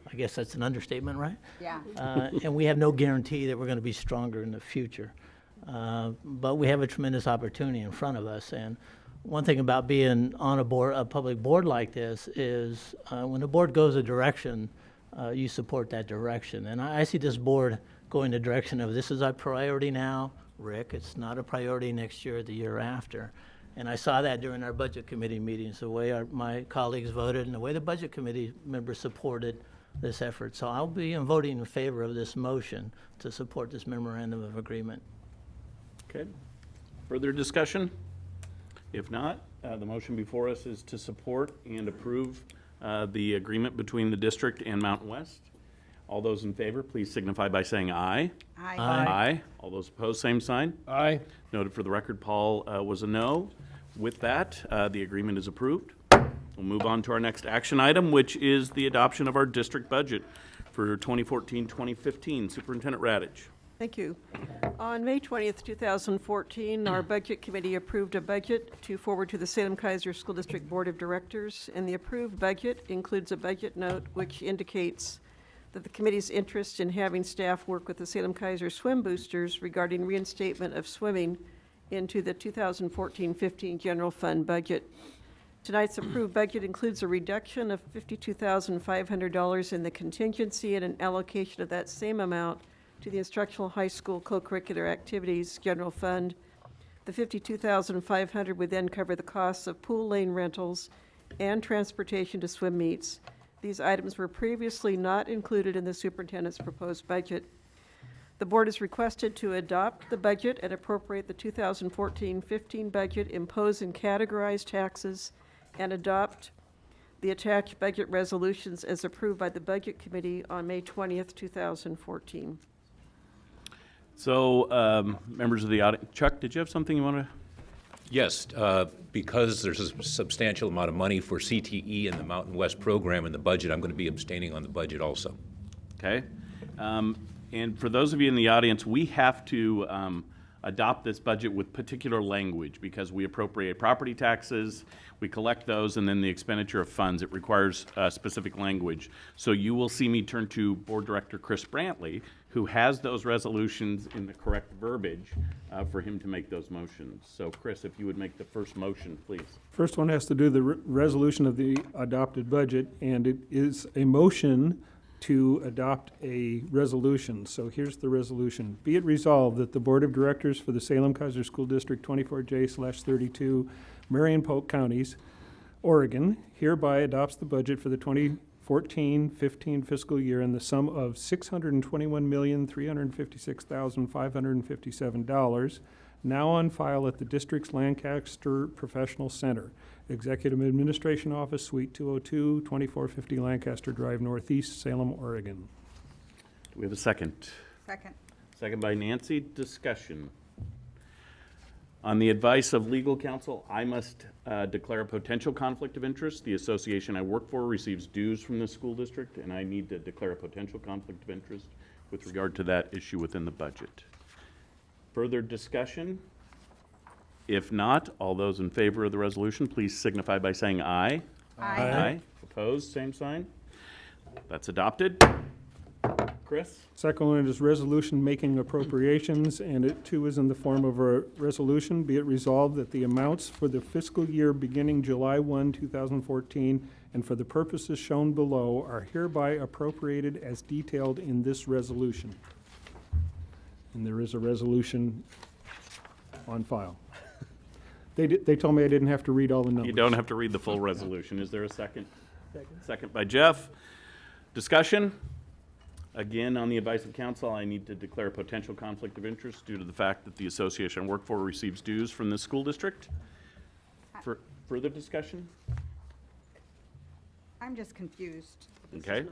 I guess that's an understatement, right? Yeah. And we have no guarantee that we're going to be stronger in the future. But we have a tremendous opportunity in front of us. And one thing about being on a public board like this is when the board goes a direction, you support that direction. And I see this board going the direction of, this is our priority now, Rick. It's not a priority next year or the year after. And I saw that during our budget committee meetings, the way my colleagues voted and the way the budget committee members supported this effort. So I'll be voting in favor of this motion to support this memorandum of agreement. Okay. Further discussion? If not, the motion before us is to support and approve the agreement between the district and Mountain West. All those in favor, please signify by saying aye. Aye. Aye. All those opposed, same sign. Aye. Noted for the record, Paul was a no. With that, the agreement is approved. We'll move on to our next action item, which is the adoption of our district budget for 2014-2015. Superintendent Radich. Thank you. On May 20th, 2014, our Budget Committee approved a budget to forward to the Salem-Keizer School District Board of Directors, and the approved budget includes a budget note which indicates that the committee's interest in having staff work with the Salem-Keizer swim boosters regarding reinstatement of swimming into the 2014-15 general fund budget. Tonight's approved budget includes a reduction of $52,500 in the contingency and an allocation of that same amount to the instructional high school co-curricular activities general fund. The $52,500 would then cover the costs of pool lane rentals and transportation to swim meets. These items were previously not included in the superintendent's proposed budget. The board is requested to adopt the budget and appropriate the 2014-15 budget, impose and categorize taxes, and adopt the attached budget resolutions as approved by the Budget Committee on May 20th, 2014. So, members of the audience, Chuck, did you have something you want to? Yes, because there's a substantial amount of money for CTE and the Mountain West program in the budget, I'm going to be abstaining on the budget also. Okay. And for those of you in the audience, we have to adopt this budget with particular language because we appropriate property taxes, we collect those, and then the expenditure of funds. It requires specific language. So you will see me turn to Board Director Chris Brantley, who has those resolutions in the correct verbiage for him to make those motions. So Chris, if you would make the first motion, please. First one has to do the resolution of the adopted budget, and it is a motion to adopt a resolution. So here's the resolution. Be it resolved that the Board of Directors for the Salem-Keizer School District 24J/32, Marion Polk Counties, Oregon, hereby adopts the budget for the 2014-15 fiscal year in the sum of $621,356,557, now on file at the district's Lancaster Professional Center, Executive Administration Office, Suite 202, 2450 Lancaster Drive Northeast, Salem, Oregon. Do we have a second? Second. Second by Nancy. Discussion. On the advice of legal counsel, I must declare a potential conflict of interest. The association I work for receives dues from the school district, and I need to declare a potential conflict of interest with regard to that issue within the budget. Further discussion? If not, all those in favor of the resolution, please signify by saying aye. Aye. Aye. Opposed, same sign. That's adopted. Chris? Second one is resolution making appropriations, and it too is in the form of a resolution. Be it resolved that the amounts for the fiscal year beginning July 1, 2014, and for the purposes shown below are hereby appropriated as detailed in this resolution. And there is a resolution on file. They told me I didn't have to read all the numbers. You don't have to read the full resolution. Is there a second? Second by Jeff. Discussion? Again, on the advice of counsel, I need to declare a potential conflict of interest due to the fact that the association I work for receives dues from the school district. For further discussion? I'm just confused. Okay.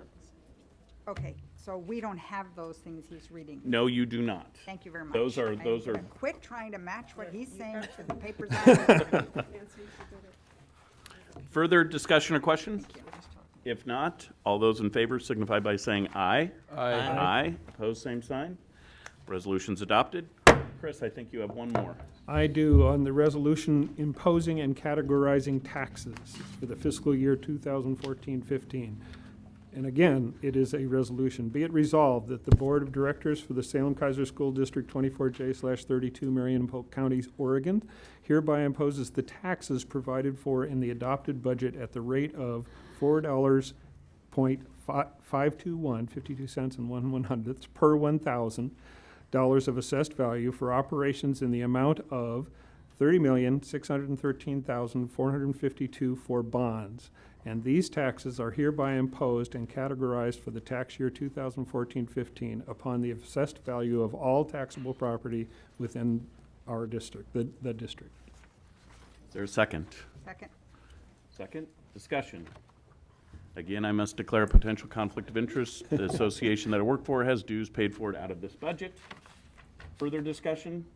Okay, so we don't have those things he's reading. No, you do not. Thank you very much. Those are. I'm gonna Those quit trying to match what he's saying to the papers. I have. Further discussion or question? If not, all those in favor signify by saying aye. Aye. Aye. Opposed, same sign. Resolution's adopted. Chris, I think you have one more. I do, on the resolution imposing and categorizing taxes for the fiscal year 2014-15. And again, it is a resolution. Be it resolved that the Board of Directors for the Salem-Keizer School District 24J/32, Marion and Polk Counties, Oregon, hereby imposes the taxes provided for in the adopted budget at the rate of $4.521, 52 cents and 1/100ths per $1,000 of assessed value for operations in the amount of $30,613,452 for bonds. And these taxes are hereby imposed and categorized for the tax year 2014-15 upon the assessed value of all taxable property within our district, the district. Is there a second? Second. Second. Discussion. Again, I must declare a potential conflict of interest. The association that I work for has dues paid for it out of this budget. Further discussion?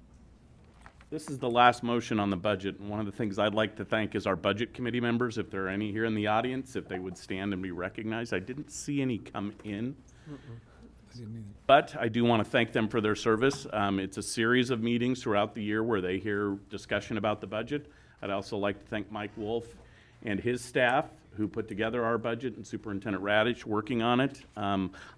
This is the last motion on the budget, and one of the things I'd like to thank is our budget committee members, if there are any here in the audience, if they would stand and be recognized. I didn't see any come in. But I do want to thank them for their service. It's a series of meetings throughout the year where they hear discussion about the budget. I'd also like to thank Mike Wolf and his staff who put together our budget, and Superintendent Radich working on it.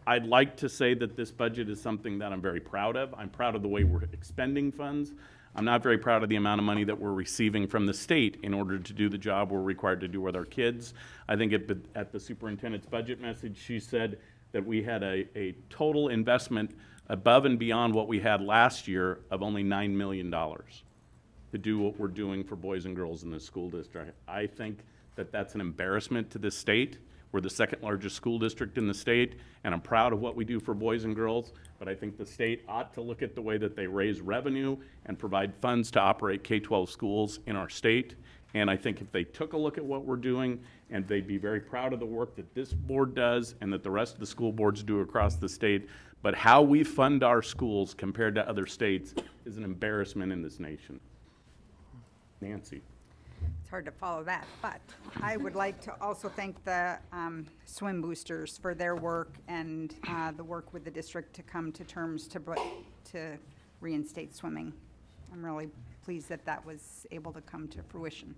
I'd like to say that this budget is something that I'm very proud of. I'm proud of the way we're expending funds. I'm not very proud of the amount of money that we're receiving from the state in order to do the job we're required to do with our kids. I think at the superintendent's budget message, she said that we had a total investment above and beyond what we had last year of only $9 million to do what we're doing for boys and girls in this school district. I think that that's an embarrassment to this state. We're the second largest school district in the state, and I'm proud of what we do for boys and girls, but I think the state ought to look at the way that they raise revenue and provide funds to operate K-12 schools in our state. And I think if they took a look at what we're doing, and they'd be very proud of the work that this board does and that the rest of the school boards do across the state, but how we fund our schools compared to other states is an embarrassment in this nation. Nancy. It's hard to follow that, but I would like to also thank the swim boosters for their work and the work with the district to come to terms to reinstate swimming. I'm really pleased that that was able to come to fruition.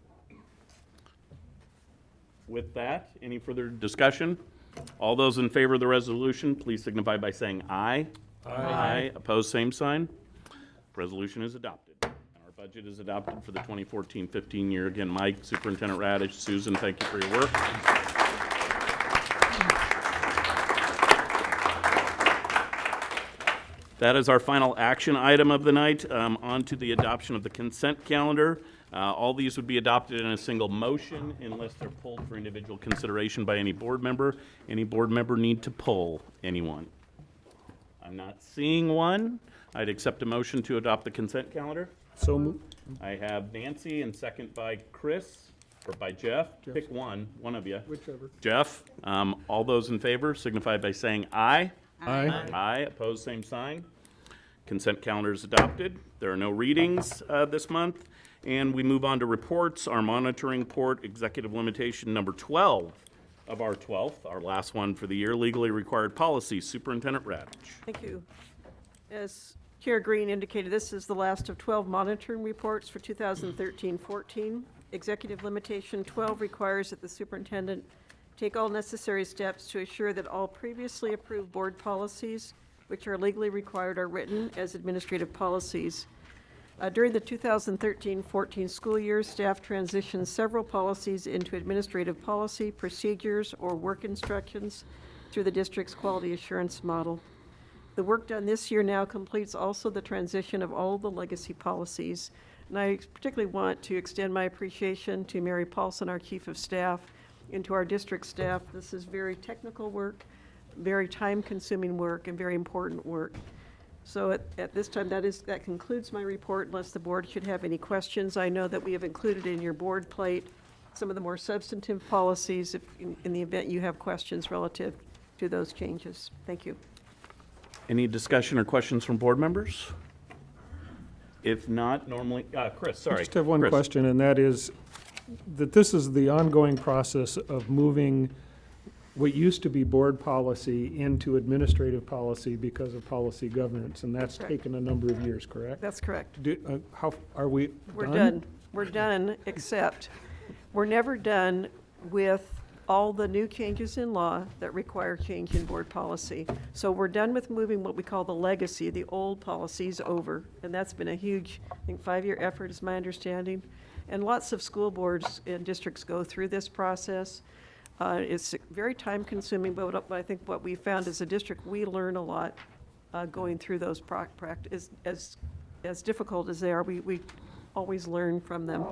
With that, any further discussion? All those in favor of the resolution, please signify by saying aye. Aye. Opposed, same sign. Resolution is adopted. Our budget is adopted for the 2014-15 year. Again, Mike, Superintendent Radich, Susan, thank you for your work. That is our final action item of the night. On to the adoption of the consent calendar. All these would be adopted in a single motion unless they're pulled for individual consideration by any board member. Any board member need to pull anyone? I'm not seeing one. I'd accept a motion to adopt the consent calendar. So moved. I have Nancy and second by Chris, or by Jeff. Pick one of you. Whichever. Jeff, all those in favor signify by saying aye. Aye. Aye, opposed, same sign. Consent calendar is adopted. There are no readings this month. And we move on to reports. Our monitoring report, executive limitation number 12 of our 12th, our last one for the year, legally required policies. Superintendent Radich. Thank you. As Chair Green indicated, this is the last of 12 monitoring reports for 2013-14. Executive limitation 12 requires that the superintendent take all necessary steps to assure that all previously approved board policies, which are legally required, are written as administrative policies. During the 2013-14 school year, staff transitioned several policies into administrative policy, procedures, or work instructions through the district's quality assurance model. The work done this year now completes also the transition of all the legacy policies. And I particularly want to extend my appreciation to Mary Paulson, our Chief of Staff, and to our district staff. This is very technical work, very time-consuming work, and very important work. So at this time, that concludes my report, unless the board should have any questions. I know that we have included in your board plate some of the more substantive policies in the event you have questions relative to those changes. Thank you. Any discussion or questions from board members? If not, normally, Chris, sorry. I just have one Chris. question, and that is that this is the ongoing process of moving what used to be board policy into administrative policy because of policy governance, and that's Correct. taken a number of years, correct? That's correct. How are we We're done. We're done, except we're never done with all the new changes in law that require change in board policy. So we're done with moving what we call the legacy, the old policies, over. And that's been a huge, I think, 5-year effort is my understanding. And lots of school boards and districts go through this process. It's very time consuming, but I think what we found as a district, we learn a lot going through those practice. As difficult as they are, we always learn from them.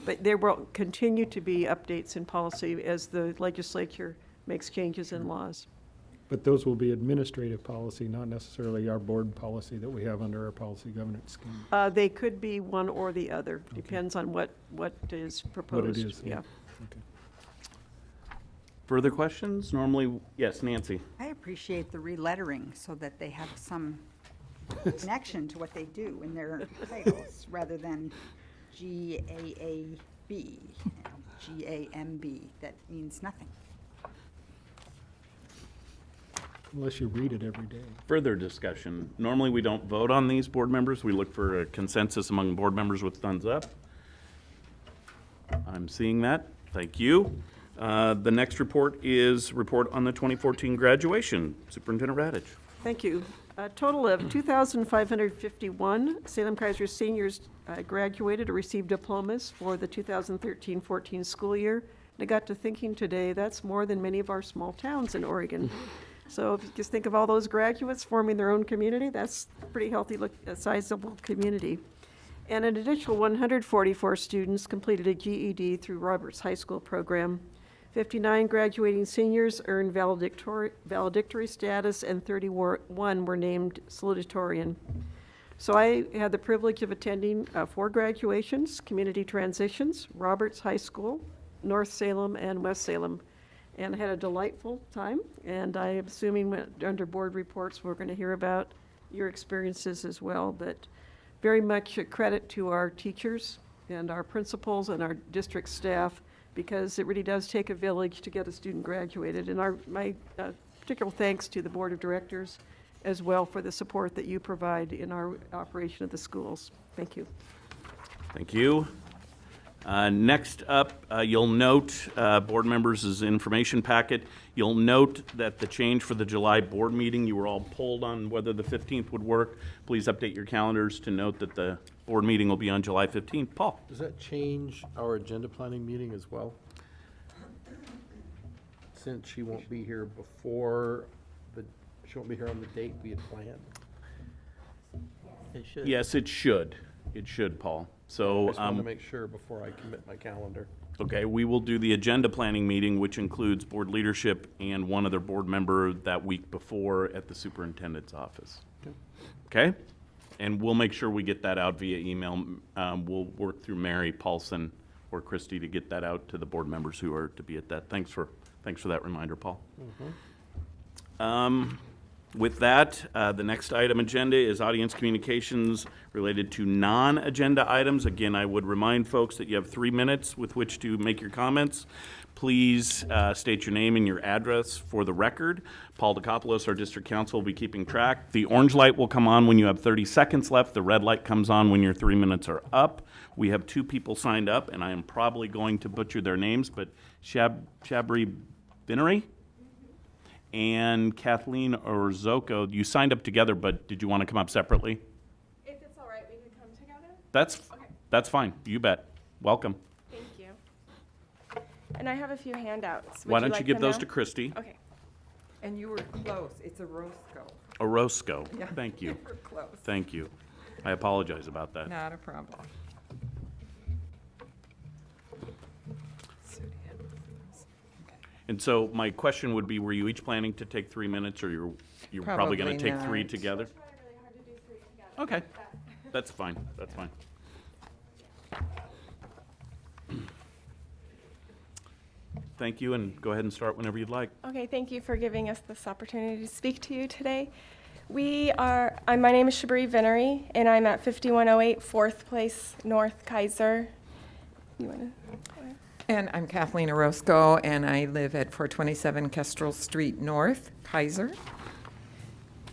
But there will continue to be updates in policy as the legislature makes changes in laws. But those will be administrative policy, not necessarily our board policy that we have under our policy governance scheme. They could be one or the other, depends on what is proposed. What it is, yeah. Okay. Further questions? Normally, yes, Nancy. I appreciate the relettering so that they have some connection to what they do in their titles, rather than GAAB, GAMB. That means nothing. Unless you read it every day. Further discussion. Normally, we don't vote on these, board members. We look for a consensus among board members with thumbs up. I'm seeing that. Thank you. The next report is report on the 2014 graduation. Superintendent Radich. Thank you. A total of 2,551 Salem-Keizer seniors graduated or received diplomas for the 2013-14 school year. And I got to thinking today, that's more than many of our small towns in Oregon. So if you just think of all those graduates forming their own community, that's a pretty healthy, sizable community. And an additional 144 students completed a GED through Roberts High School program. 59 graduating seniors earned valedictory status, and 31 were named salutatorian. So I had the privilege of attending 4 graduations, community transitions, Roberts High School, North Salem, and West Salem, and had a delightful time. And I am assuming under board reports we're going to hear about your experiences as well. But very much a credit to our teachers and our principals and our district staff, because it really does take a village to get a student graduated. And my particular thanks to the board of directors as well for the support that you provide in our operation of the schools. Thank you. Thank you. Next up, you'll note, board members' information packet, you'll note that the change for the July board meeting, you were all polled on whether the 15th would work. Please update your calendars to note that the board meeting will be on July 15th. Paul? Does that change our agenda planning meeting as well? Since she won't be here she won't be here on the date we had planned? It should. Yes, it should. It should, Paul. So, I just want to make sure before I commit my calendar. okay, we will do the agenda planning meeting, which includes board leadership and one other board member that week before at the superintendent's office. Okay? And we'll make sure we get that out via email. We'll work through Mary Paulson or Christy to get that out to the board members who are to be at that. Thanks for that reminder, Paul. With that, the next item agenda is audience communications related to non-agenda items. Again, I would remind folks that you have 3 minutes with which to make your comments. Please state your name and your address for the record. Paul DeCopoulos, our district counsel, will be keeping track. The orange light will come on when you have 30 seconds left. The red light comes on when your 3 minutes are up. We have 2 people signed up, and I am probably going to butcher their names, but Shabri Binery and Kathleen Orzoko, you signed up together, but did you want to come up separately? If it's all right, we could come together? That's fine. You bet. Welcome. Thank you. And I have a few handouts. Why don't you like give them those now? to Christy? Okay. And you were close. It's a Roscoe. Orozco. Yeah, Thank you. you were close. Thank you. I apologize about that. Not a problem. And so my question would be, were you each planning to take 3 minutes, or you're probably going to take 3 not. together? Okay, that's fine, that's fine. Thank you, and go ahead and start whenever you'd like. Okay, thank you for giving us this opportunity to speak to you today. My name is Shabri Vinery, and I'm at 5108 4th Place North, Keizer. You want to? And I'm Kathleen Orozco, and I live at 427 Kestrel Street North, Keizer.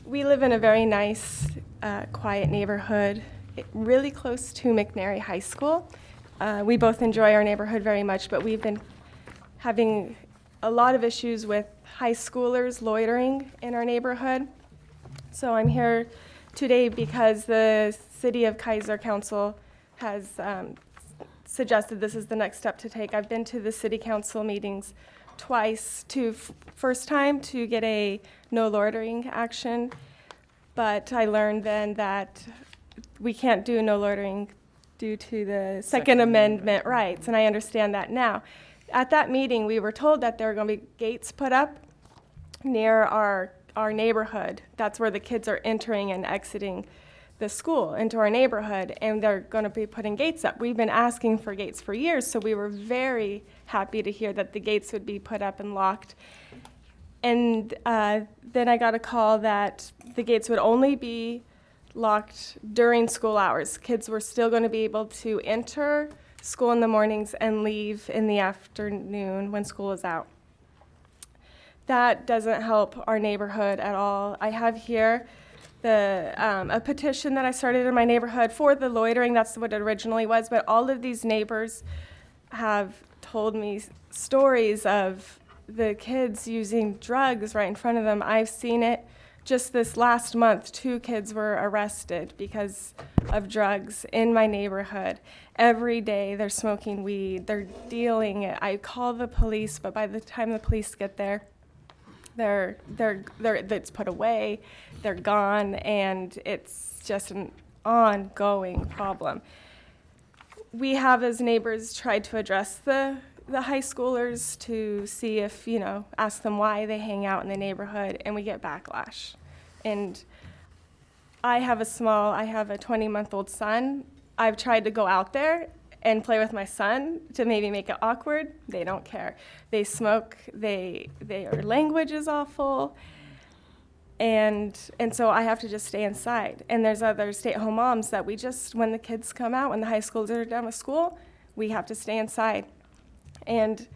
We live in a very nice, quiet neighborhood, really close to McNary High School. We both enjoy our neighborhood very much, but we've been having a lot of issues with high schoolers loitering in our neighborhood. So I'm here today because the City of Keizer Council has suggested this is the next step to take. I've been to the city council meetings twice, first time to get a no loitering action, but I learned then that we can't do no loitering due to the Second Amendment rights, and I understand that now. At that meeting, we were told that there were going to be gates put up near our neighborhood. That's where the kids are entering and exiting the school into our neighborhood, and they're going to be putting gates up. We've been asking for gates for years, so we were very happy to hear that the gates would be put up and locked. And then I got a call that the gates would only be locked during school hours. Kids were still going to be able to enter school in the mornings and leave in the afternoon when school is out. That doesn't help our neighborhood at all. I have here a petition that I started in my neighborhood for the loitering. That's what it originally was, but all of these neighbors have told me stories of the kids using drugs right in front of them. I've seen it just this last month. 2 kids were arrested because of drugs in my neighborhood. Every day they're smoking weed, they're dealing it. I call the police, but by the time the police get there, it's put away, they're gone, and it's just an ongoing problem. We have, as neighbors, tried to address the high schoolers to see if, ask them why they hang out in the neighborhood, and we get backlash. And I have a 20-month-old son. I've tried to go out there and play with my son to maybe make it awkward. They don't care. They smoke, their language is awful, and so I have to just stay inside. And there's other stay-at-home moms that when the kids come out, when the high schoolers are done with school, we have to stay inside. And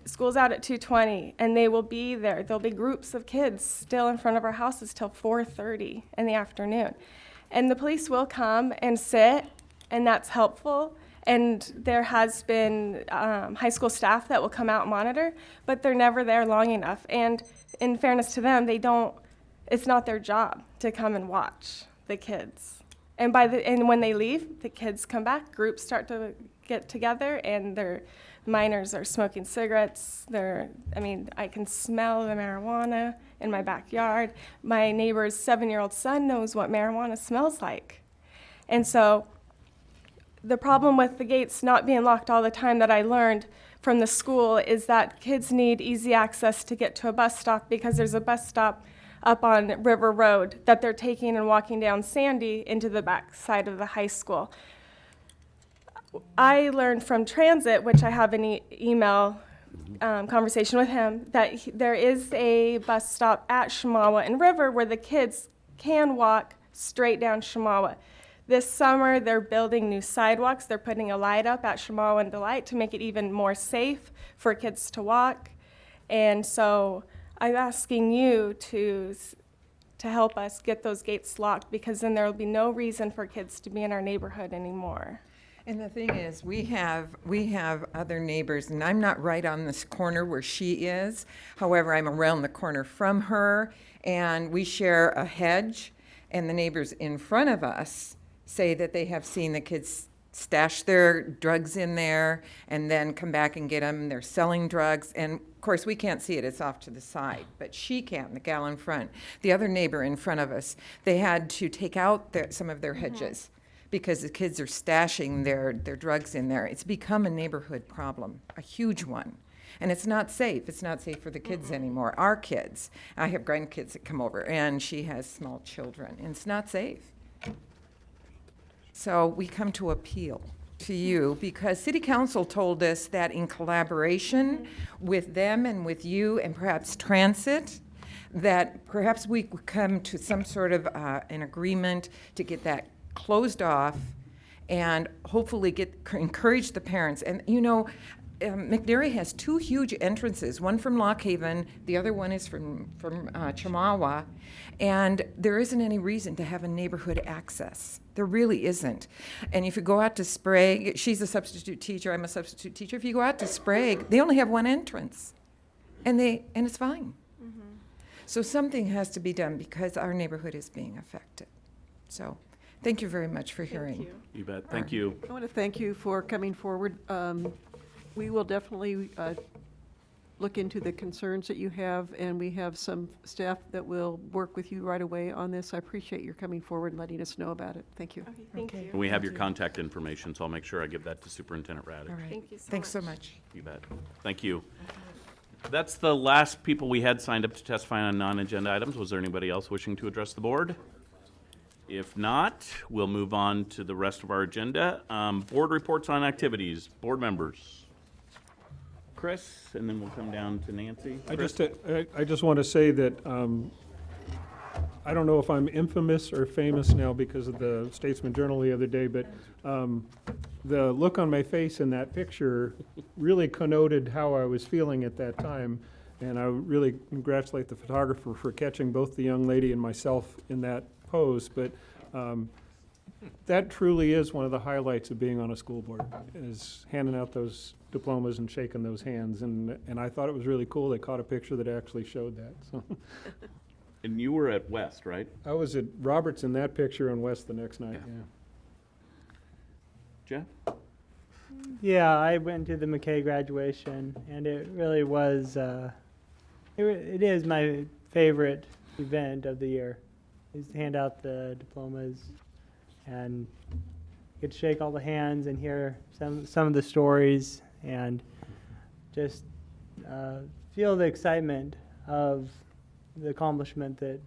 school's out at 2:20, and they will be there. There'll be groups of kids still in front of our houses till 4:30 in the afternoon. And the police will come and sit, and that's helpful. And there has been high school staff that will come out and monitor, but they're never there long enough. And in fairness to them, it's not their job to come and watch the kids. And when they leave, the kids come back, groups start to get together, and their minors are smoking cigarettes. I can smell the marijuana in my backyard. My neighbor's 7-year-old son knows what marijuana smells like. And so the problem with the gates not being locked all the time that I learned from the school is that kids need easy access to get to a bus stop, because there's a bus stop up on River Road that they're taking and walking down Sandy into the back side of the high school. I learned from transit, which I have an email conversation with him that there is a bus stop at Shamawa and River where the kids can walk straight down Shamawa. This summer, they're building new sidewalks. They're putting a light up at Shamawa and Delight to make it even more safe for kids to walk. And so I'm asking you to help us get those gates locked, because then there will be no reason for kids to be in our neighborhood anymore. And the thing is, we have other neighbors, and I'm not right on this corner where she is. However, I'm around the corner from her, and we share a hedge, and the neighbors in front of us say that they have seen the kids stash their drugs in there and then come back and get them. They're selling drugs, and of course, we can't see it. It's off to the side, but she can, the gal in front. The other neighbor in front of us, they had to take out some of their hedges because the kids are stashing their drugs in there. It's become a neighborhood problem, a huge one. And it's not safe. It's not safe for the kids anymore. Our kids. I have grandkids that come over, and she has small children, and it's not safe. So we come to appeal to you because City Council told us that in collaboration with them and with you and perhaps Transit, that perhaps we could come to some sort of an agreement to get that closed off and hopefully encourage the parents. And you know, McNairy has two huge entrances, one from Lock Haven, the other one is from Chamawa, and there isn't any reason to have a neighborhood access. There really isn't. And if you go out to Sprague, she's a substitute teacher, I'm a substitute teacher. If you go out to Sprague, they only have one entrance, and it's fine. So something has to be done because our neighborhood is being affected. So thank you very much for hearing. You bet. Thank you. I want to thank you for coming forward. We will definitely look into the concerns that you have, and we have some staff that will work with you right away on this. I appreciate your coming forward and letting us know about it. Thank you. Okay, thank you. And we have your contact information, so I'll make sure I give that to Superintendent Raddick. All right. Thank you so Thanks much. so much. You bet. Thank you. That's the last people we had signed up to testify on non-agenda items. Was there anybody else wishing to address the board? If not, we'll move on to the rest of our agenda. Board reports on activities. Board members. Chris, and then we'll come down to Nancy. I just want to say that I don't know if I'm infamous or famous now because of the Statesman Journal the other day, but the look on my face in that picture really connoted how I was feeling at that time. And I really congratulate the photographer for catching both the young lady and myself in that pose. But that truly is one of the highlights of being on a school board, is handing out those diplomas and shaking those hands. And I thought it was really cool. They caught a picture that actually showed that. So. And you were at West, right? I was at Roberts in that picture and West the next night, Jeff? Yeah, I went to the McKay graduation, and it really was, it is my favorite event of the year, is to hand out the diplomas and get to shake all the hands and hear some of the stories and just feel the excitement of the accomplishment that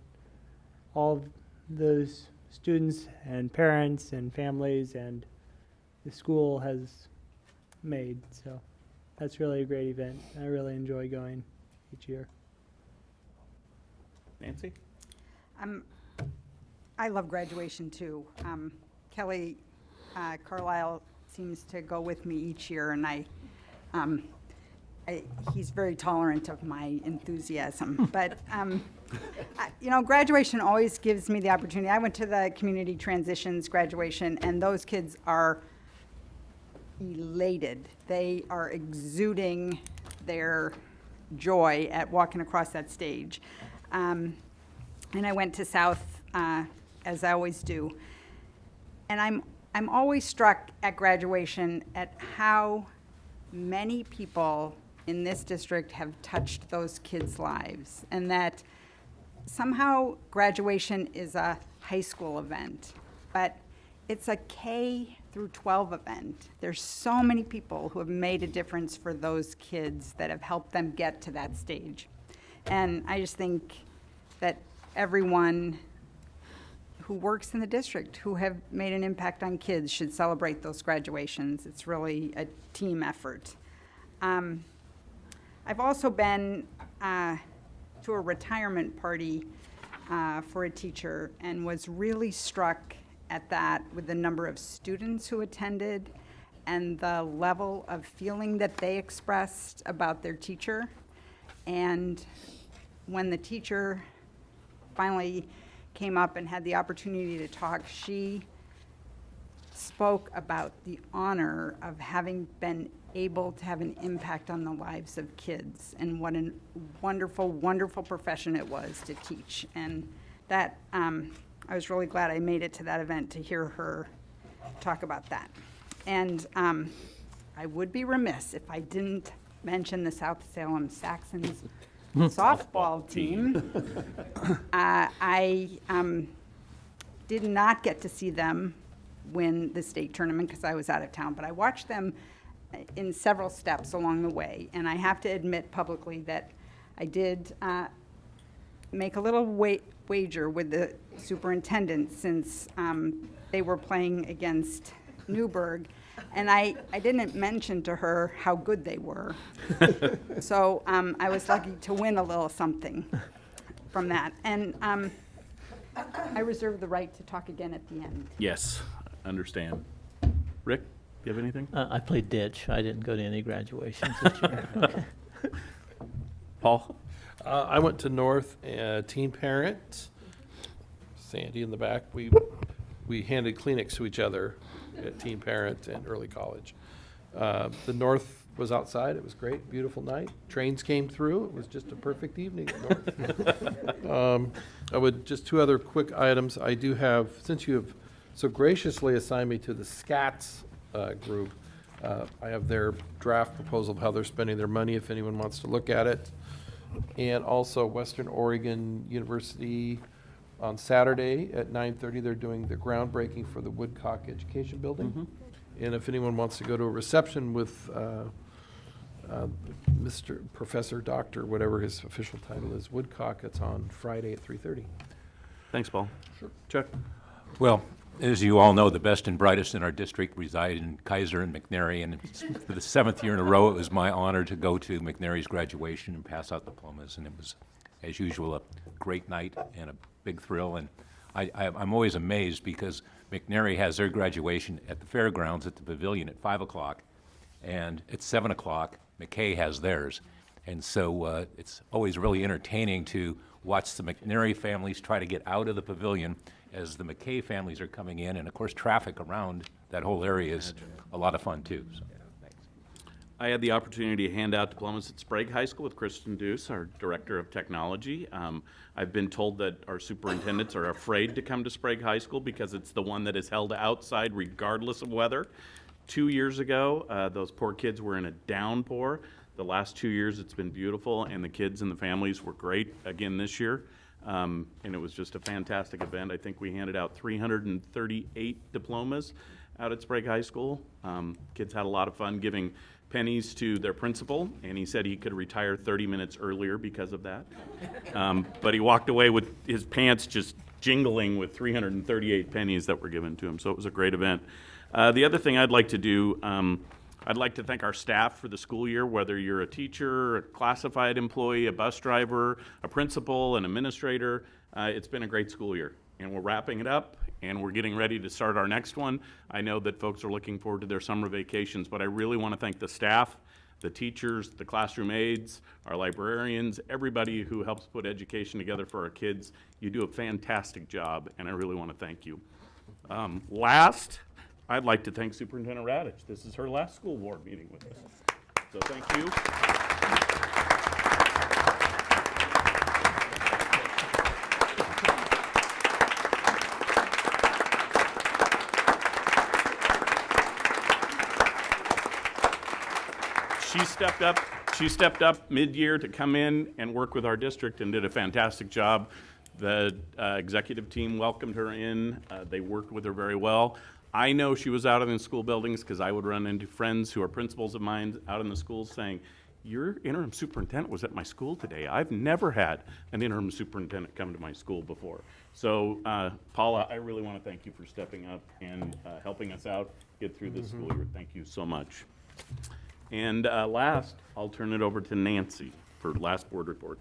all of those students and parents and families and the school has made. So that's really a great event. I really enjoy going each year. Nancy? I love graduation too. Kelly Carlisle seems to go with me each year, and he's very tolerant of my enthusiasm. But you know, graduation always gives me the opportunity. I went to the community transitions graduation, and those kids are elated. They are exuding their joy at walking across that stage. And I went to South, as I always do. And I'm always struck at graduation at how many people in this district have touched those kids' lives, and that somehow graduation is a high school event, but it's a K through 12 event. There's so many people who have made a difference for those kids that have helped them get to that stage. And I just think that everyone who works in the district who have made an impact on kids should celebrate those graduations. It's really a team effort. I've also been to a retirement party for a teacher and was really struck at that with the number of students who attended and the level of feeling that they expressed about their teacher. And when the teacher finally came up and had the opportunity to talk, she spoke about the honor of having been able to have an impact on the lives of kids and what a wonderful, wonderful profession it was to teach. And that, I was really glad I made it to that event to hear her talk about that. And I would be remiss if I didn't mention the South Salem Saxons softball team. I did not get to see them win the state tournament because I was out of town, but I watched them in several steps along the way. And I have to admit publicly that I did make a little wager with the superintendent since they were playing against Newburgh. And I didn't mention to her how good they were. So I was lucky to win a little something from that. And I reserve the right to talk again at the end. Yes, understand. Rick, do you have anything? I played ditch. I didn't go to any graduations this year. Okay. Paul? I went to North Teen Parent. Sandy in the back. We handed Kleenex to each other at Teen Parent and early college. The North was outside. It was great, beautiful night. Trains came through. It was just a perfect evening at North. I would just two other quick items. I do have, since you have so graciously assigned me to the SCATS group, I have their draft proposal of how they're spending their money if anyone wants to look at it. And also Western Oregon University on Saturday at 9:30, they're doing the groundbreaking for the Woodcock Education Building. And if anyone wants to go to a reception with Mr. Professor, Doctor, whatever his official title is, Woodcock, it's on Friday at 3:30. Thanks, Paul. Sure. Chuck? Well, as you all know, the best and brightest in our district reside in Keizer and McNary, and for the 7th year in a row, it was my honor to go to McNary's graduation and pass out diplomas, and it was, as usual, a great night and a big thrill. And I'm always amazed because McNary has their graduation at the fairgrounds at the pavilion at 5 o'clock, and at 7 o'clock, McKay has theirs. And so it's always really entertaining to watch the McNary families try to get out of the pavilion as the McKay families are coming in, and of course traffic around that whole area is a lot of fun too. So, thanks. I had the opportunity to hand out diplomas at Sprague High School with Kristen Deuce, our Director of Technology. I've been told that our superintendents are afraid to come to Sprague High School because it's the one that is held outside regardless of weather. 2 years ago, those poor kids were in a downpour. The last 2 years it's been beautiful, and the kids and the families were great again this year. And it was just a fantastic event. I think we handed out 338 diplomas out at Sprague High School. Kids had a lot of fun giving pennies to their principal, and he said he could retire 30 minutes earlier because of that. But he walked away with his pants just jingling with 338 pennies that were given to him, so it was a great event. The other thing I'd like to do, I'd like to thank our staff for the school year, whether you're a teacher, a classified employee, a bus driver, a principal, an administrator. It's been a great school year, and we're wrapping it up, and we're getting ready to start our next one. I know that folks are looking forward to their summer vacations, but I really want to thank the staff, the teachers, the classroom aides, our librarians, everybody who helps put education together for our kids. You do a fantastic job, and I really want to thank you. Last, I'd like to thank Superintendent Radich. This is her last school board meeting with us. So thank you. She stepped up mid-year to come in and work with our district and did a fantastic job. The executive team welcomed her in. They worked with her very well. I know she was out in the school buildings because I would run into friends who are principals of mine out in the schools saying, your interim superintendent was at my school today. I've never had an interim superintendent come to my school before. So, Paula, I really want to thank you for stepping up and helping us out get through this school year. Thank you so much. And last, I'll turn it over to Nancy for last board report.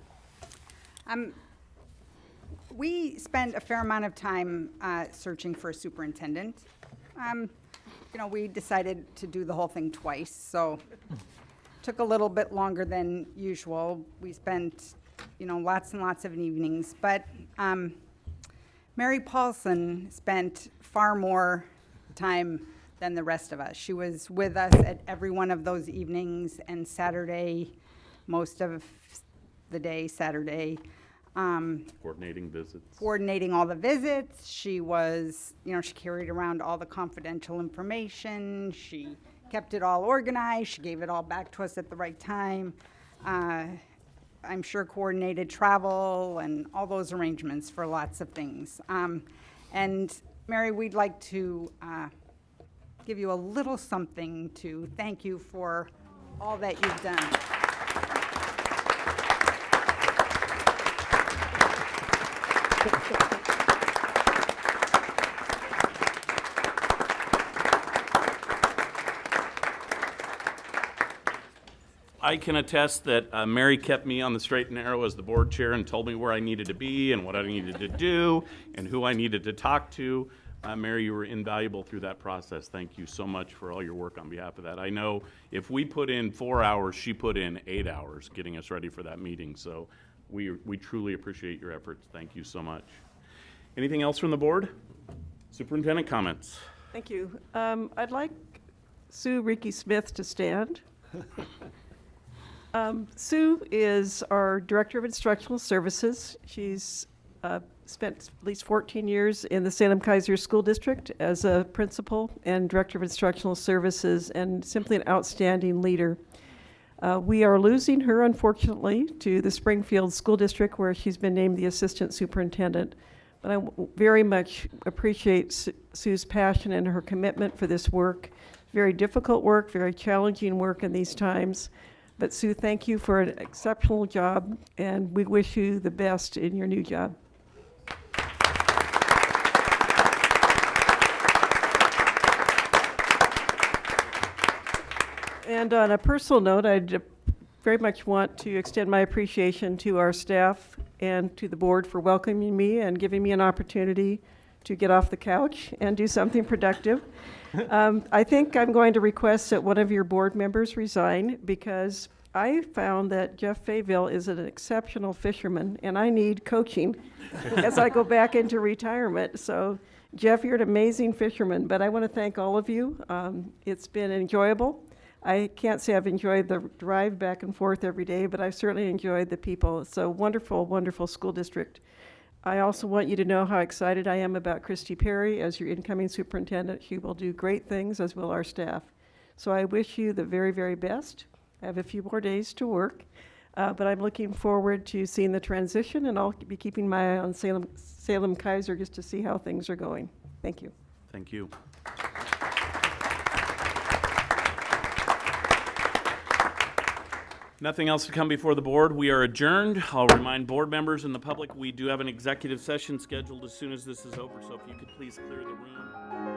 We spent a fair amount of time searching for a superintendent. We decided to do the whole thing twice, so took a little bit longer than usual. We spent, lots and lots of evenings, but Mary Paulson spent far more time than the rest of us. She was with us at every one of those evenings, and Saturday, most of the day Saturday. Coordinating visits. Coordinating all the visits. She was, she carried around all the confidential information. She kept it all organized. She gave it all back to us at the right time. I'm sure coordinated travel and all those arrangements for lots of things. And Mary, we'd like to give you a little something to thank you for all that you've done. I can attest that Mary kept me on the straight and narrow as the board chair and told me where I needed to be and what I needed to do and who I needed to talk to. Mary, you were invaluable through that process. Thank you so much for all your work on behalf of that. I know if we put in 4 hours, she put in 8 hours getting us ready for that meeting. So we truly appreciate your efforts. Thank you so much. Anything else from the board? Superintendent comments. Thank you. I'd like Sue Ricky Smith to stand. Sue is our Director of Instructional Services. She's spent at least 14 years in the Salem-Keizer School District as a principal and Director of Instructional Services, and simply an outstanding leader. We are losing her, unfortunately, to the Springfield School District, where she's been named the Assistant Superintendent. But I very much appreciate Sue's passion and her commitment for this work. Very difficult work, very challenging work in these times. But Sue, thank you for an exceptional job, and we wish you the best in your new job. And on a personal note, I'd very much want to extend my appreciation to our staff and to the board for welcoming me and giving me an opportunity to get off the couch and do something productive. I think I'm going to request that one of your board members resign, because I found that Jeff Fayville is an exceptional fisherman, and I need coaching as I go back into retirement. So, Jeff, you're an amazing fisherman, but I want to thank all of you. It's been enjoyable. I can't say I've enjoyed the drive back and forth every day, but I've certainly enjoyed the people. It's a wonderful, wonderful school district. I also want you to know how excited I am about Christy Perry as your incoming superintendent. She will do great things, as will our staff. So I wish you the very, very best. I have a few more days to work, but I'm looking forward to seeing the transition, and I'll be keeping my eye on Salem-Keizer just to see how things are going. Thank you. Thank you. Nothing else to come before the board. We are adjourned. I'll remind board members and the public we do have an executive session scheduled as soon as this is over, so if you could please clear the room.